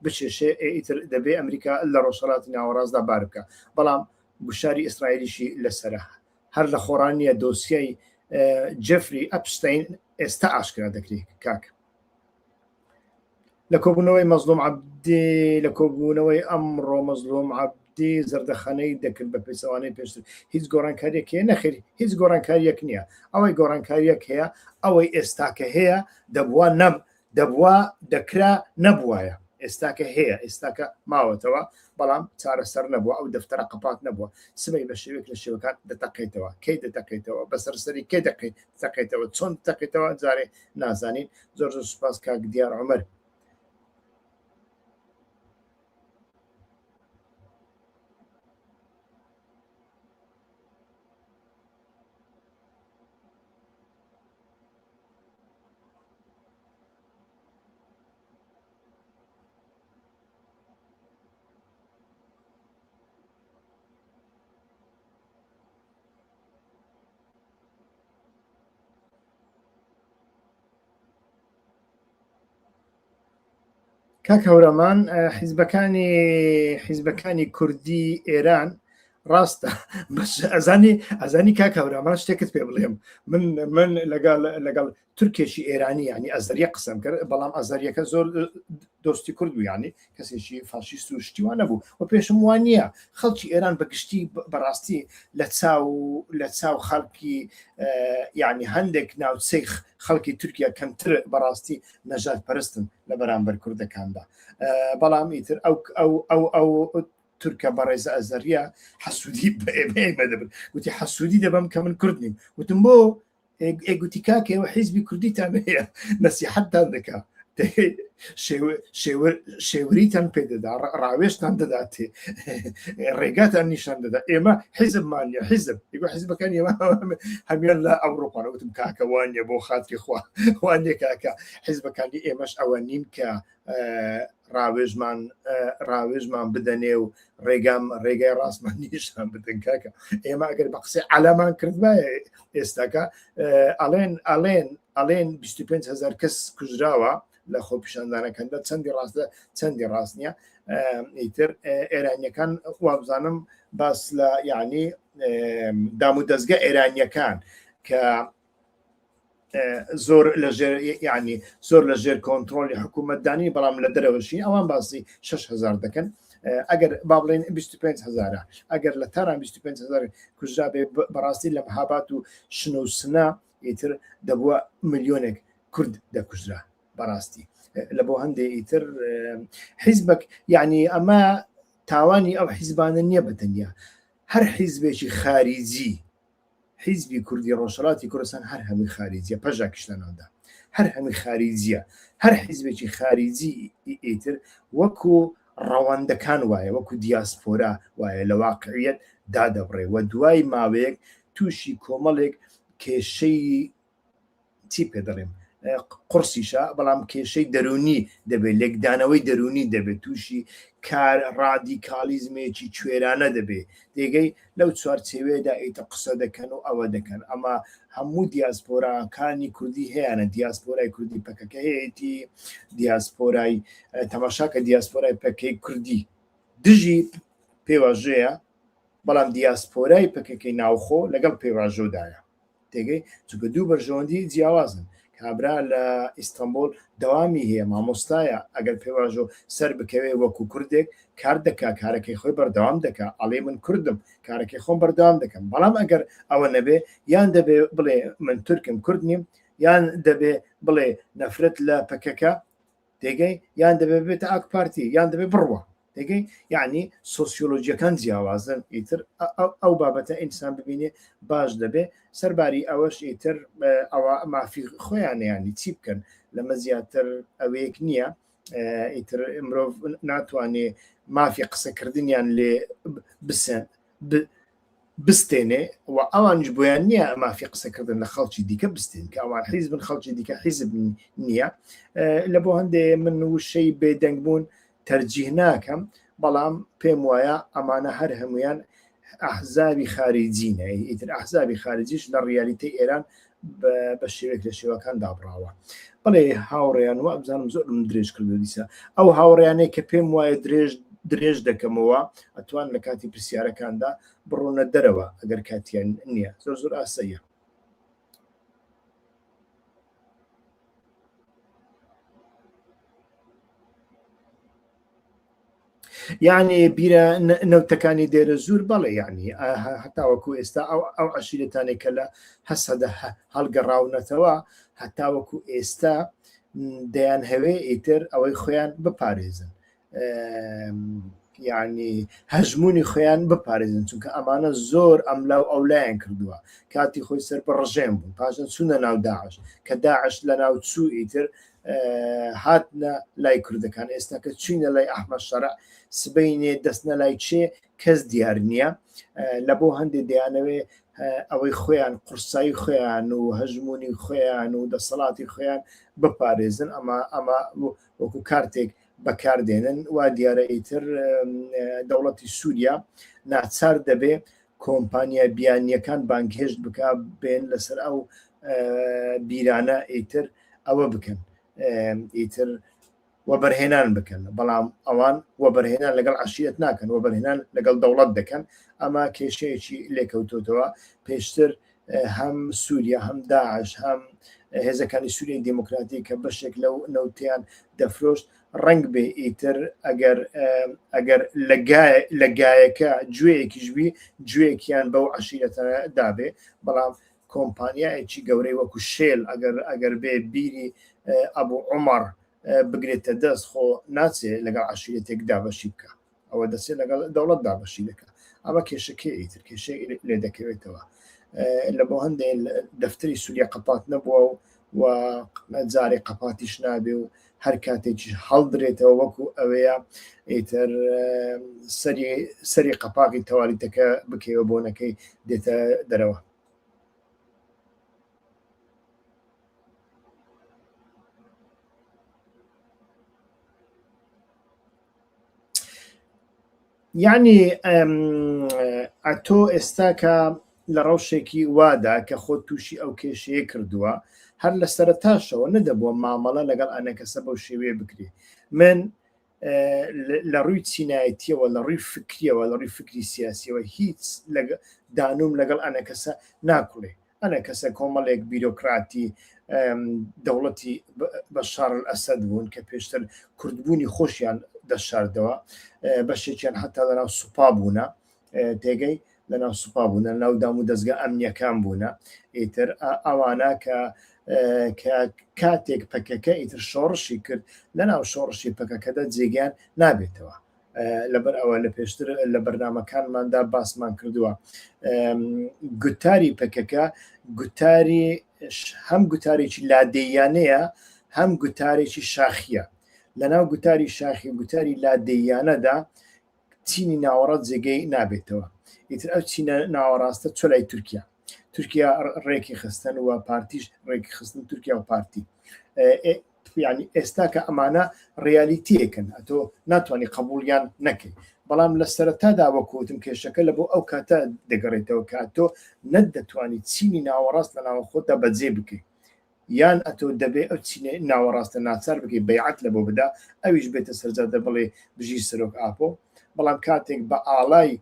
بچێشێ ئیتر دەبێ ئەمریکا لە ڕۆژهەڵاتی ناوەڕاستدا بار بکە. بەڵام گوشاری ئیسرائیلیشی لەسەرە هەر لە خۆڕانیە دۆسیای جێفری ئەپشتین ئێستا ئاشکرا دەکرێت کاکە. لە کۆبوونەوەی مەزلوم عەبدی لە کۆبوونەوەی ئەمڕۆ مەزلوم عەبدی زەردەخانەی دەکرد بە پێچەوانەی پێشتر. هیچ گۆڕانکاریەک هەیە؟ نەخێر، هیچ گۆڕانکاریەک نییە. ئەوەی گۆڕانکاریەک هەیە ئەوەی ئێستاکە هەیە دەبووە دەکرا نەبووایە. ئێستاکە هەیە، ئێستاکە ماوەتەوە، بەڵام چارەسەر نەبووە، ئەو دەفتەرە قەپات نەبووە. سبەی بە شێوێک لە شێوەکان دەتەقێتەوە. کەی دەتەقێتەوە؟ بەسەرسەری کەی دەتەقێتەوە؟ چۆن دەتەقێتەوە؟ جارێ نازانین. زۆر سوپاس کاک دیار عومەر. کاک هەورەمان، حیزبەکانی کوردی ئێران ڕاستە ئەزانی کاک هەورەمان شتێکت پێ بڵێم، من لەگەڵ تورکێکی ئێرانی ینی ئەزەریە قسەم کرد، بەڵام ئەزەریەکە زۆر دۆستی کورد بوو، ینی کەسێکی فاشیست و شتیوان نەبوو و پێشم وان نییە خەڵکی ئێران بەگشتی بەڕاستی لە چاو خەڵکی ینی هەندێک ناوچەی خەڵکی تورکیا کەمتر بەڕاستی نەژاد پەرستن لە بەرامبەر کوردەکاندا. بەڵام ئیتر ئەو تورکە بەڕێزە ئەزەریە حەسوودی بە دەبن، گوتی حەسوودی دەبم کە من کورد نیم. وتم بۆ ئێگوتی کاکەوە حیزبی کوردیتان هەیە نەسیحەتتان دەکا شێوریتان پێدەدا ڕاوێشتان دەداتێ ڕێگاتان نیشان دەدا ئێمە حیزبمانە حیزب حیزبەکان ئێمە هەمیان لە ئەوڕۆپا وتم کاکە وانە بۆ خاتری خوا وانێ کاکە حیزبەکانی ئێمەش ئەوە نین کە ڕاوێژمان بدەنێ و ڕێگای ڕاستمان نیشان بدەن کاکە ئێمە ئەگەر بە قسەی عەلامان کردوە ئێستاکە ئەڵێن 25,000 کەس کوژراوە لە خۆپیشاندانەکەندا چەندی ڕاست نییە ئیتر ئێرانیەکان وابزانم باس لە یعنی دام و دەستگە ئێرانیەکان کە زۆر لە ژێر کۆنتترۆلی حکوومەتدانی بەڵام لە دەرەوەشی ئەوان باسی 6,000 دەکەن ئەگەر با بڵێن 25,000 ئەگەر لە تاران 25,000 کوژرا بێ بەڕاستی لە مەهابات و شنە و سنا ئیتر دەبووە ملیۆنێک کورد دەکوژرا بەڕاستی لە بۆ هەندێک ئیتر حیزبك یعنی ئەمە تاوانی ئەو حیزبانە نییە بەتەنیا هەر حیزبێکی خارجی حیزبی کوردی ڕۆژهەڵاتی کوردستان هەر هەمووی خارجیە پەژاکشتەنەوەدا هەر هەمووی خارجیە هەر حیزبێکی خارجی ئیتر وەکو ڕەوەندەکان وایە وەکو دیاسپۆرا وایە لە واقعیەت دادەبڕێ و دوای ماوەیەک تووشی کۆمەڵێک کێشەی چی پێ دەڵێم قورسیشە بەڵام کێشەی دەرونی دەبێت لێکدانەوەی دەرونی دەبێت تووشی کار ڕادیکالیزمێکی کوێرانە دەبێت دێگەی لەو چوارچێوێدا ئیتە قسە دەکەن و ئەوە دەکەن ئەمە هەموو دیاسپۆراکانی کوردی هەیەە دیاسپۆرای کوردی پەکەکە هەیەی دیاسپۆرای تەماشاکە دیاسپۆرای پەکەی کوردی دژی پێواژەیە بەڵام دیاسپۆرای پەکەکەی ناوخۆ لەگەڵ پێواژۆدایە تێگەی چونکە دوو بەرژەوەندی جیاوازن کابرا لە ئیستانبول دەوامی هەیە مامۆستایە ئەگەر پێواژۆ سەر بکەوێ وەکو کوردێک کار دەکا کارەکەی خۆی بەردەوام دەکا ئەڵێ من کوردم کارەکەی خۆم بەردەوام دەکەم بەڵام ئەگەر ئەوە نەبێ یان دەبێ بڵێ من تورکم کورد نیم یان دەبێ بڵێ نەفرەت لە پەکەکە تێگەی یان دەبێ بێتە ئاک پارتی یان دەبێ بڕوە دەگەی یعنی سۆسیۆلۆژیەکان جیاوازن ئیتر ئەو بابەتە ئینسان ببینێ باش دەبێ سەرباری ئەوەش ئیتر ئەوە مافی خۆیانیانی چی بکەن لەمە زیاتر ئەوەیەک نییە ئیتر مرۆڤ ناتوانێ مافی قسەکردنیان لێ بستێنێ و ئەوانش بۆیان نییە مافی قسەکردن لە خەڵکی دیکە بستێن کە ئەوان حیزب بن خەڵکی دیکە حیزب نییە لە بۆ هەندێ من وشەی بێدەنگبوون تەرجیح ناکەم بەڵام پێم وایە ئەمانە هەر هەمویان ئەحزابی خارجینە ئیتر ئەحزابی خارجیش لە ڕیالیتەی ئێران بە شێوێک لە شێوەکان دابڕاوە بڵێ هاوڕێیان وە بزانم زۆر من درێژ کردو دیسە ئەو هاوڕێیانەی کە پێم وایە درێژ دەکەمەوە ئەتوان لە کاتی پرسیارەکاندا بڕۆنە دەرەوە ئەگەر کاتیان نییە زۆر ئاسەیە یعنی بیرە نەوتەکانی دێرە زۆر بەڵێ یعنی هەتاوەکو ئێستا ئەو عەشیرەتانێک کە لە هەسەدە هەڵگەڕاونەتەوە هەتاوەکو ئێستا دەیان هەوێ ئیتر ئەوەی خۆیان بپارێزن یعنی هەژمونی خۆیان بپارێزن چونکە ئەمانە زۆر ئەملاو ئەولایان کردووە کاتی خۆی سەر بە ڕژێم بوون پاشان چوونە ناو داعش کە داعش لە ناو چوو ئیتر هاتنە لای کوردەکان ئێستا کە چوینە لای ئەحمەد شەرع سبەینێ دەستنە لای چێ کەس دیار نییە لە بۆ هەندێک دەیانەوێ ئەوەی خۆیان قورسایی خۆیان و هەژمونی خۆیان و دەسەڵاتی خۆیان بپارێزن ئەمە وەکو کارتێک بەکاردێنن وا دیارە ئیتر دەوڵەتی سووریا ناچار دەبێ کۆمپانیا بیانیەکان بانکهێشت بکە بێن لەسەر ئەو بیرانە ئیتر ئەوە بکەن ئیتر وەبەرهێنان بکەن بەڵام ئەوان وەبەرهێنان لەگەڵ عەشیرەت ناکەن وەبەرهێنان لەگەڵ دەوڵەت دەکەن ئەمە کێشەیەکی لێکەوتوتەوە پێشتر هەم سووریا هەم داعش هەم هێزەکانی سووریای دیموکراتی کە بەشێک لەو نەوتیان دەفرۆشت ڕنگ بێ ئیتر ئەگەر لەگایەکە گوێیەکیژبی گوێیەکیان بەو عەشیرەتە دابێ بەڵام کۆمپانیایەکی گەورەی وەکو شێل ئەگەر بێ بیری ئەبوو عومەر بگرێتە دەست خۆ ناچێ لەگەڵ عەشیرەتێک دابەشی بکە ئەوە دەچێت لەگەڵ دەوڵەت دابەشی دەکە ئەمە کێشەکە ئیتر کێشەی لێ دەکەوێتەوە لە بۆ هەندێک دەفتەری سووریا قەپات نەبووە و و جارێ قەپاتیش نابێ و هەر کاتێکیش هەڵدرێتەوە وەکو ئەوەیە ئیتر سەری قەپاقی تەوالیتەکە بکەوە بۆنەکەی دێتە دەرەوە. یعنی ئەتۆ ئێستاکە لە ڕەوشێکی وادا کە خۆ تووشی ئەو کێشەیە کردووە هەر لە سەرتاشەوە نەدەبووە مامەڵە لەگەڵ ئەنە کەسە بەو شێوەیە بکرێ. من لە ڕووی چینایەتیەوە لە ڕووی فکریەوە لە ڕووی فکری سیاسیەوە هیچ دانوم لەگەڵ ئەنە کەسە ناکوڵێ. ئەنە کەسە کۆمەڵێک بیرۆکراتی دەوڵەتی بەشار ئەسەد بوون کە پێشتر کوردبوونی خۆشیان دەشاردەوە بەشێکیان حتا لەناو سوپا بوونە تێگەی لەناو سوپا بوونە ناو دام و دەستگا ئەمنیەکان بوونە ئیتر ئەوانە کە کاتێک پەکەکە ئیتر شۆڕشی کرد لەناو شۆڕشی پەکەکەدا جێگیان نابێتەوە. لەبەر ئەوە لە پێشتر لە بەرنامەکانماندا باسمان کردووە گوتاری پەکەکە گوتاری هەم گوتارێکی لادەیانەیە هەم گوتارێکی شاخیە. لەناو گوتاری شاخی گوتاری لادەیانەدا چینی ناوەڕەت جێگەی نابێتەوە. ئیتر ئەو چینە ناوەڕاستە چۆلای تورکیا ڕێکی خستن و پارتیش ڕێکی خستن تورکیا و پارتی. یعنی ئێستا کە ئەمانە ڕیالیتیەکەن ئەتۆ ناتوانانی قبولیان نەکەی. بەڵام لە سەرەتادا وەکوتم کێشەکە لە بۆ ئەو کاتە دەگەڕێتەوە کە تۆ نەدەتوانی چینی ناوەڕاست لە ناوە خۆتدا بەجێ بکەیت یان ئەتۆ دەبێت ئەو چینە ناوەڕاستە ناچار بکەیت بەیعەت لە بۆ بدا ئەویش بێتە سەرجادە بڵێ بژی سەرۆک ئاپۆ. بەڵام کاتێک بە ئاڵای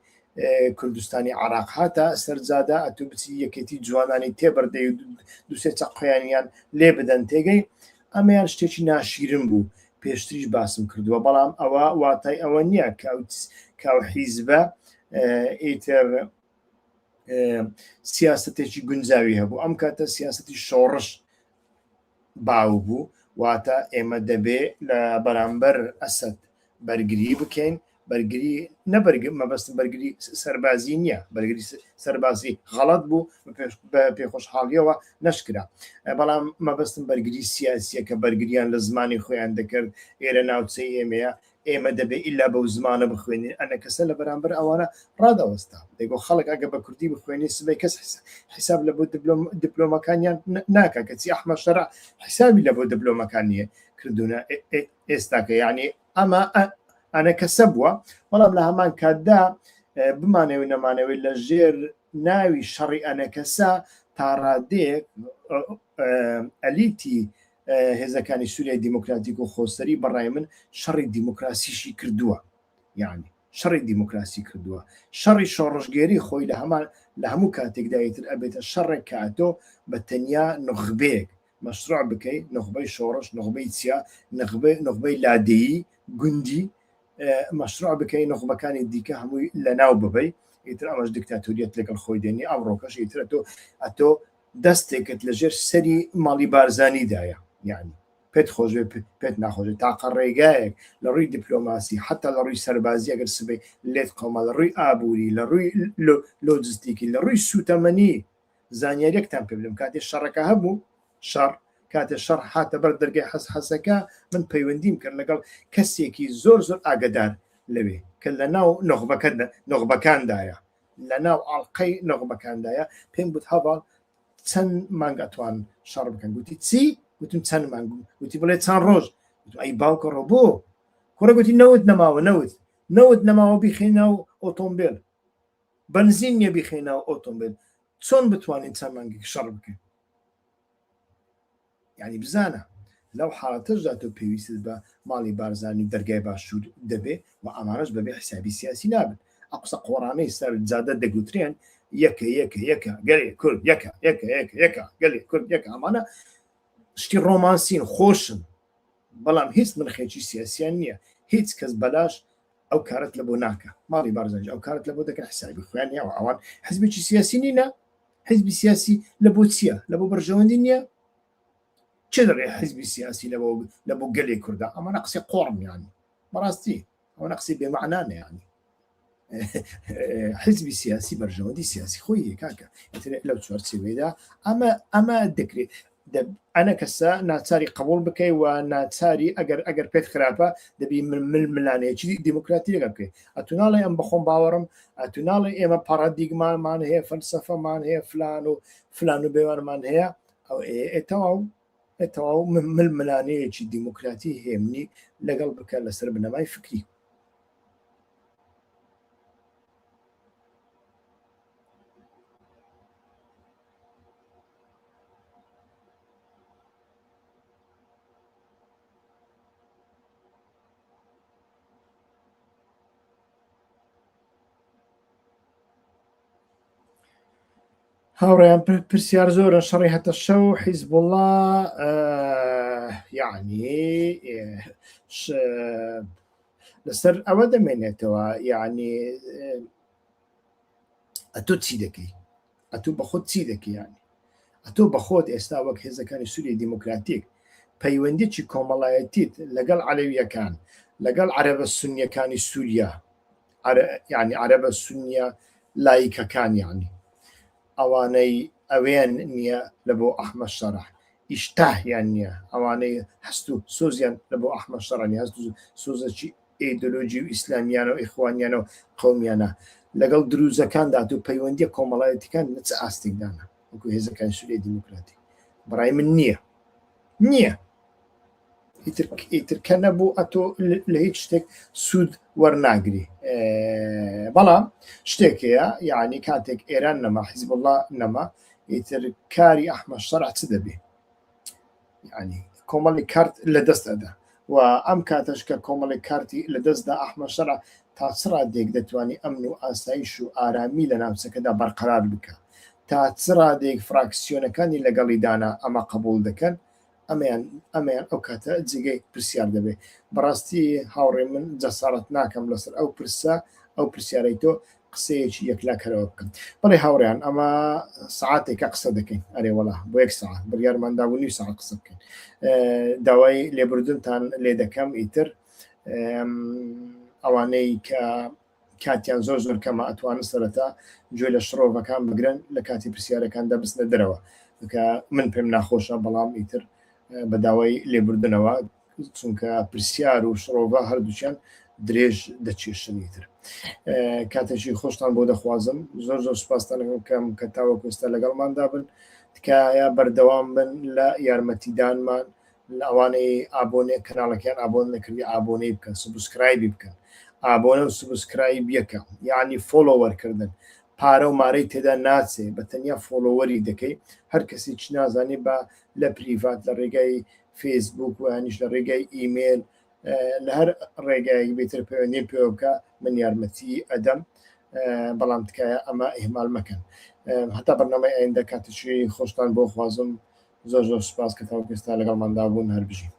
کوردستانی عراق هاتە سەرجادە ئەتۆ بچی یەکێتی جوانانی تێبەردەی و دووسێ چەقۆیانیان لێ بدەن تێگەی ئەمەیان شتێکی ناشیرن بوو پێشتریش باسم کردووە. بەڵام ئەوە واتای ئەوە نییە کاو حیزبە ئیتر سیاستێکی گونجاوی هەبوو. ئەم کاتە سیاستی شۆڕش باو بوو واتە ئێمە دەبێ لە بەرامبەر ئەسەد بەرگری بکەین. بەرگری مەبەستم بەرگری سەربازی نییە بەرگری سەربازی غەڵەت بوو بە پێخۆشحاڵیەوە نەشکرا. بەڵام مەبەستم بەرگری سیاسیە کە بەرگریان لە زمانی خۆیان دەکرد ئێرە ناوچەی ئێمەیە ئێمە دەبێت ئیلا بەو زمانە بخوێنین. ئەنە کەسە لە بەرامبەر ئەوانە ڕادەوەستا دەیگۆ خەڵک ئەگە بە کوردی بخوێنی سبەی کەس حیساب لە بۆ دیپلۆمەکانیان ناکە کەچی ئەحمە شەرع حیسابی لە بۆ دیپلۆمەکانیە کردوونە ئێستاکە. یعنی ئەمە ئەنە کەسە بووە. بەڵام لە هەمان کاتدا بمانەوەی نەمانەوەی لە ژێر ناوی شەڕی ئەنە کەسە تا ڕادەیەک ئەلیتی هێزەکانی سووریای دیموکراتیک و خۆسەری بەڕای من شەڕی دیموکراسیشی کردووە. یعنی شەڕی دیموکراسی کردووە. شەڕی شۆڕژگێری خۆی لە هەموو کاتێکدا ئیتر ئەبێتە شەڕێک کاتۆ بە تەنیا نخبەیەک مەشروع بکەیت نخبەی شۆڕش نخبەی چیا نخبەی لادەیی گوندی مەشروع بکەین نخبەکانی دیکە هەمووی لە ناو ببەی. ئیتر ئەمەش دیکتاتۆریەت لەگەڵ خۆی دێنی ئەمڕۆکەش ئیتر ئەتۆ دەستێکت لەژێر سەری ماڵی بارزانیدایە. یعنی پێت خۆشێ پێت ناخۆشێ تاقە ڕێگایەک لە ڕووی دیپلۆماسی حتا لە ڕووی سەربازی ئەگەر سبەی لێت قۆمە لە ڕووی ئابووری لە ڕووی لۆجستیکی لە ڕووی سوتەمەنی زانیاریەکتان پێ بلم کاتێ شەڕەکە هەبوو شەڕ کاتێ شەڕ هاتە بەر دەرگای حەسەکە من پەیوەندیم کرد لەگەڵ کەسێکی زۆر ئاگدار لەوێ کە لە ناو نۆخبەکاندایە لە ناو ئاڵلقەی نۆخبەکاندایە پێم گوت هەواڵ چەند مانگ ئەتوان شەڕ بکەن. گوتی چی؟ گوتم چەند مانگ گوتی بڵێ چەند ڕۆژ. ئەی باوکەڕۆ بۆ کوڕە گوتی نەوت نەماوە بیخێناو ئۆتۆمبیل بنزین نیە بیخێناو ئۆتۆمبیل چۆن بتوانین چەند مانگی شەڕ بکەین. یعنی بزانە لەو حاڵەتەشدا تۆ پێویست بە ماڵی بارزانی دەرگای باشوور دەبێ و ئەمانەش بەبێ حسابی سیاسی نابن. ئەقسە قۆڕانەی سەر جادە دەگوترێن یەکە گەلێ کورد یەکە گەلێ کورد یەکە ئەمانە شتی ڕۆمانسین خۆشن بەڵام هیچ منخێکی سیاسیان نییە. هیچ کەس بەلاش ئەو کارت لە بۆ ناکە ماڵی بارزانج ئەو کارت لە بۆ دەکەن حسابی خۆیان نیەوە ئەوان حزبێکی سیاسی نینە. حزبی سیاسی لە بۆ چییە؟ لە بۆ بەرژەوەندی نییە. چه دەڕێ حزبی سیاسی لە بۆ گەلێ کووردا؟ ئەمە نەقسی قۆڕم یانی بەڕاستی ئەوە نەقسی بێمەعنانە. یانی حزبی سیاسی بەرژەوەندی سیاسی خۆی کاکە لەو چوارچێوەیەدا ئەمە دەکرێت أنا کەسە ناچاری قبول بکەی و ناچاری ئەگەر پێت خراپە دەبی ململانەیەکی دیموکراتی لەگە بکەی. ئەتوناڵی ئەم بەخۆم باوەڕم ئەتوناڵی ئێمە پارادیگمامان هەیە فەلسەفەمان هەیە فلان و بێوانمان هەیە ئەو تەواو ململانەیەکی دیموکراتی هێمنی لەگەڵ بکە لەسەر بنەمای فکری. هاوڕێیان پرسیار زۆرن شەڕی هەتە شەو حیزب الله یعنی لەسەر ئەوە دەمێنێتەوە یعنی ئەتۆ چی دەکەی؟ ئەتۆ بە خۆت چی دەکەی؟ یعنی ئەتۆ بە خۆت ئێستا وەک هێزەکانی سووریای دیموکراتیک پەیوەندێکی کۆمەڵایەتیت لەگەڵ عەرەویەکان لەگەڵ عەرەبە سونیەکانی سووریا یعنی عەرەبە سونیە لایکەکان یعنی ئەوانەی ئەوێن نییە لە بۆ ئەحمەد شەڕح ئیشتاهیان نییە ئەوانەی هەست و سۆزیان لە بۆ ئەحمەد شەڕانی هەست و سۆزەکی ئیدۆلۆژی و ئیسلامیانە و ئیخوانیانە و قەومیانە لەگەڵ دروزەکاندا و پەیوەندیە کۆمەڵایەتیەکان چ ئاستێکدانە وەکو هێزەکانی سووریای دیموکراتی بەڕای من نییە ئیتر کە نەبوو ئەتۆ لە هیچ شتێک سوود وەرناگری. بەڵام شتێکەیە یعنی کاتێک ئێران نەما حیزب الله نەما ئیتر کاری ئەحمەد شەڕح چ دەبێ؟ یعنی کۆمەڵی کارت لە دەستەدا و ئەم کاتەش کە کۆمەڵی کارتی لە دەستدا ئەحمەد شەڕح تا چ ڕادێک دەتوانێت ئەمن و ئاسایش و ئارامی لە ناوچەکەدا بەرقەرار بکە تا چ ڕادێک فراکسیۆنەکانی لەگەڵی دانا ئەمە قبول دەکەن ئەمەیان ئەو کاتە جێگەی پرسیار دەبێ. بەڕاستی هاوڕێ من جەسارەت ناکەم لەسەر ئەو پرسیارەی تۆ قسەیەکی یەکلاکەرەوە بکەم. بەڵێ هاوڕێیان ئەمە سعاتێکە قسە دەکەین ئەرێ وەڵا بۆ 1 ساعت بڕیارمانداوە نوی ساعت قسە بکەین. داوای لێبوردنتان لێ دەکەم ئیتر ئەوانەی کە کاتیان زۆر کەمە ئەتوانن سەرەتا گوێ لە شڕۆڤەکان بگرن لە کاتی پرسیارەکاندا بستنە دەرەوە کە من پێم ناخۆشە بەڵام ئیتر بە داوای لێبوردنەوە چونکە پرسیار و شڕۆڤە هەردووچیان درێژ دەچێشنیتر. کاتێکی خۆشتان بۆ دەخوازم زۆر سوپاستان کەم کە تاوەکوێستا لەگەڵماندا بن تکایە بەردەوام بن لە یارمەتیدانمان لە ئەوانەی ئابۆنێ کەناڵەکەیان ئابۆن نەکردی ئابۆنەی بکەن سوبسکرایبی بکەن ئابۆنە و سوبسکرایب یەکە یعنی فۆلۆوەرکردن پارە و مارەی تێدا ناچێ بە تەنیا فۆلۆوەری دەکەی هەر کەسی چ نازانێ بە لە پریڤات لە ڕێگای فێسبوک و هەنیش لە ڕێگای ئیمێل لە هەر ڕێگایەکی بێتر پەیوەندی پێ بکە من یارمەتی ئەدەم بەڵام تکایە ئەمە ئیهمال مەکەن. هەتا بەرنامەی ئایندە کاتێکی خۆشتان بۆ خوازم زۆر سوپاس کە تاوەکوێستا لەگەڵماندا بوون هەر بژین.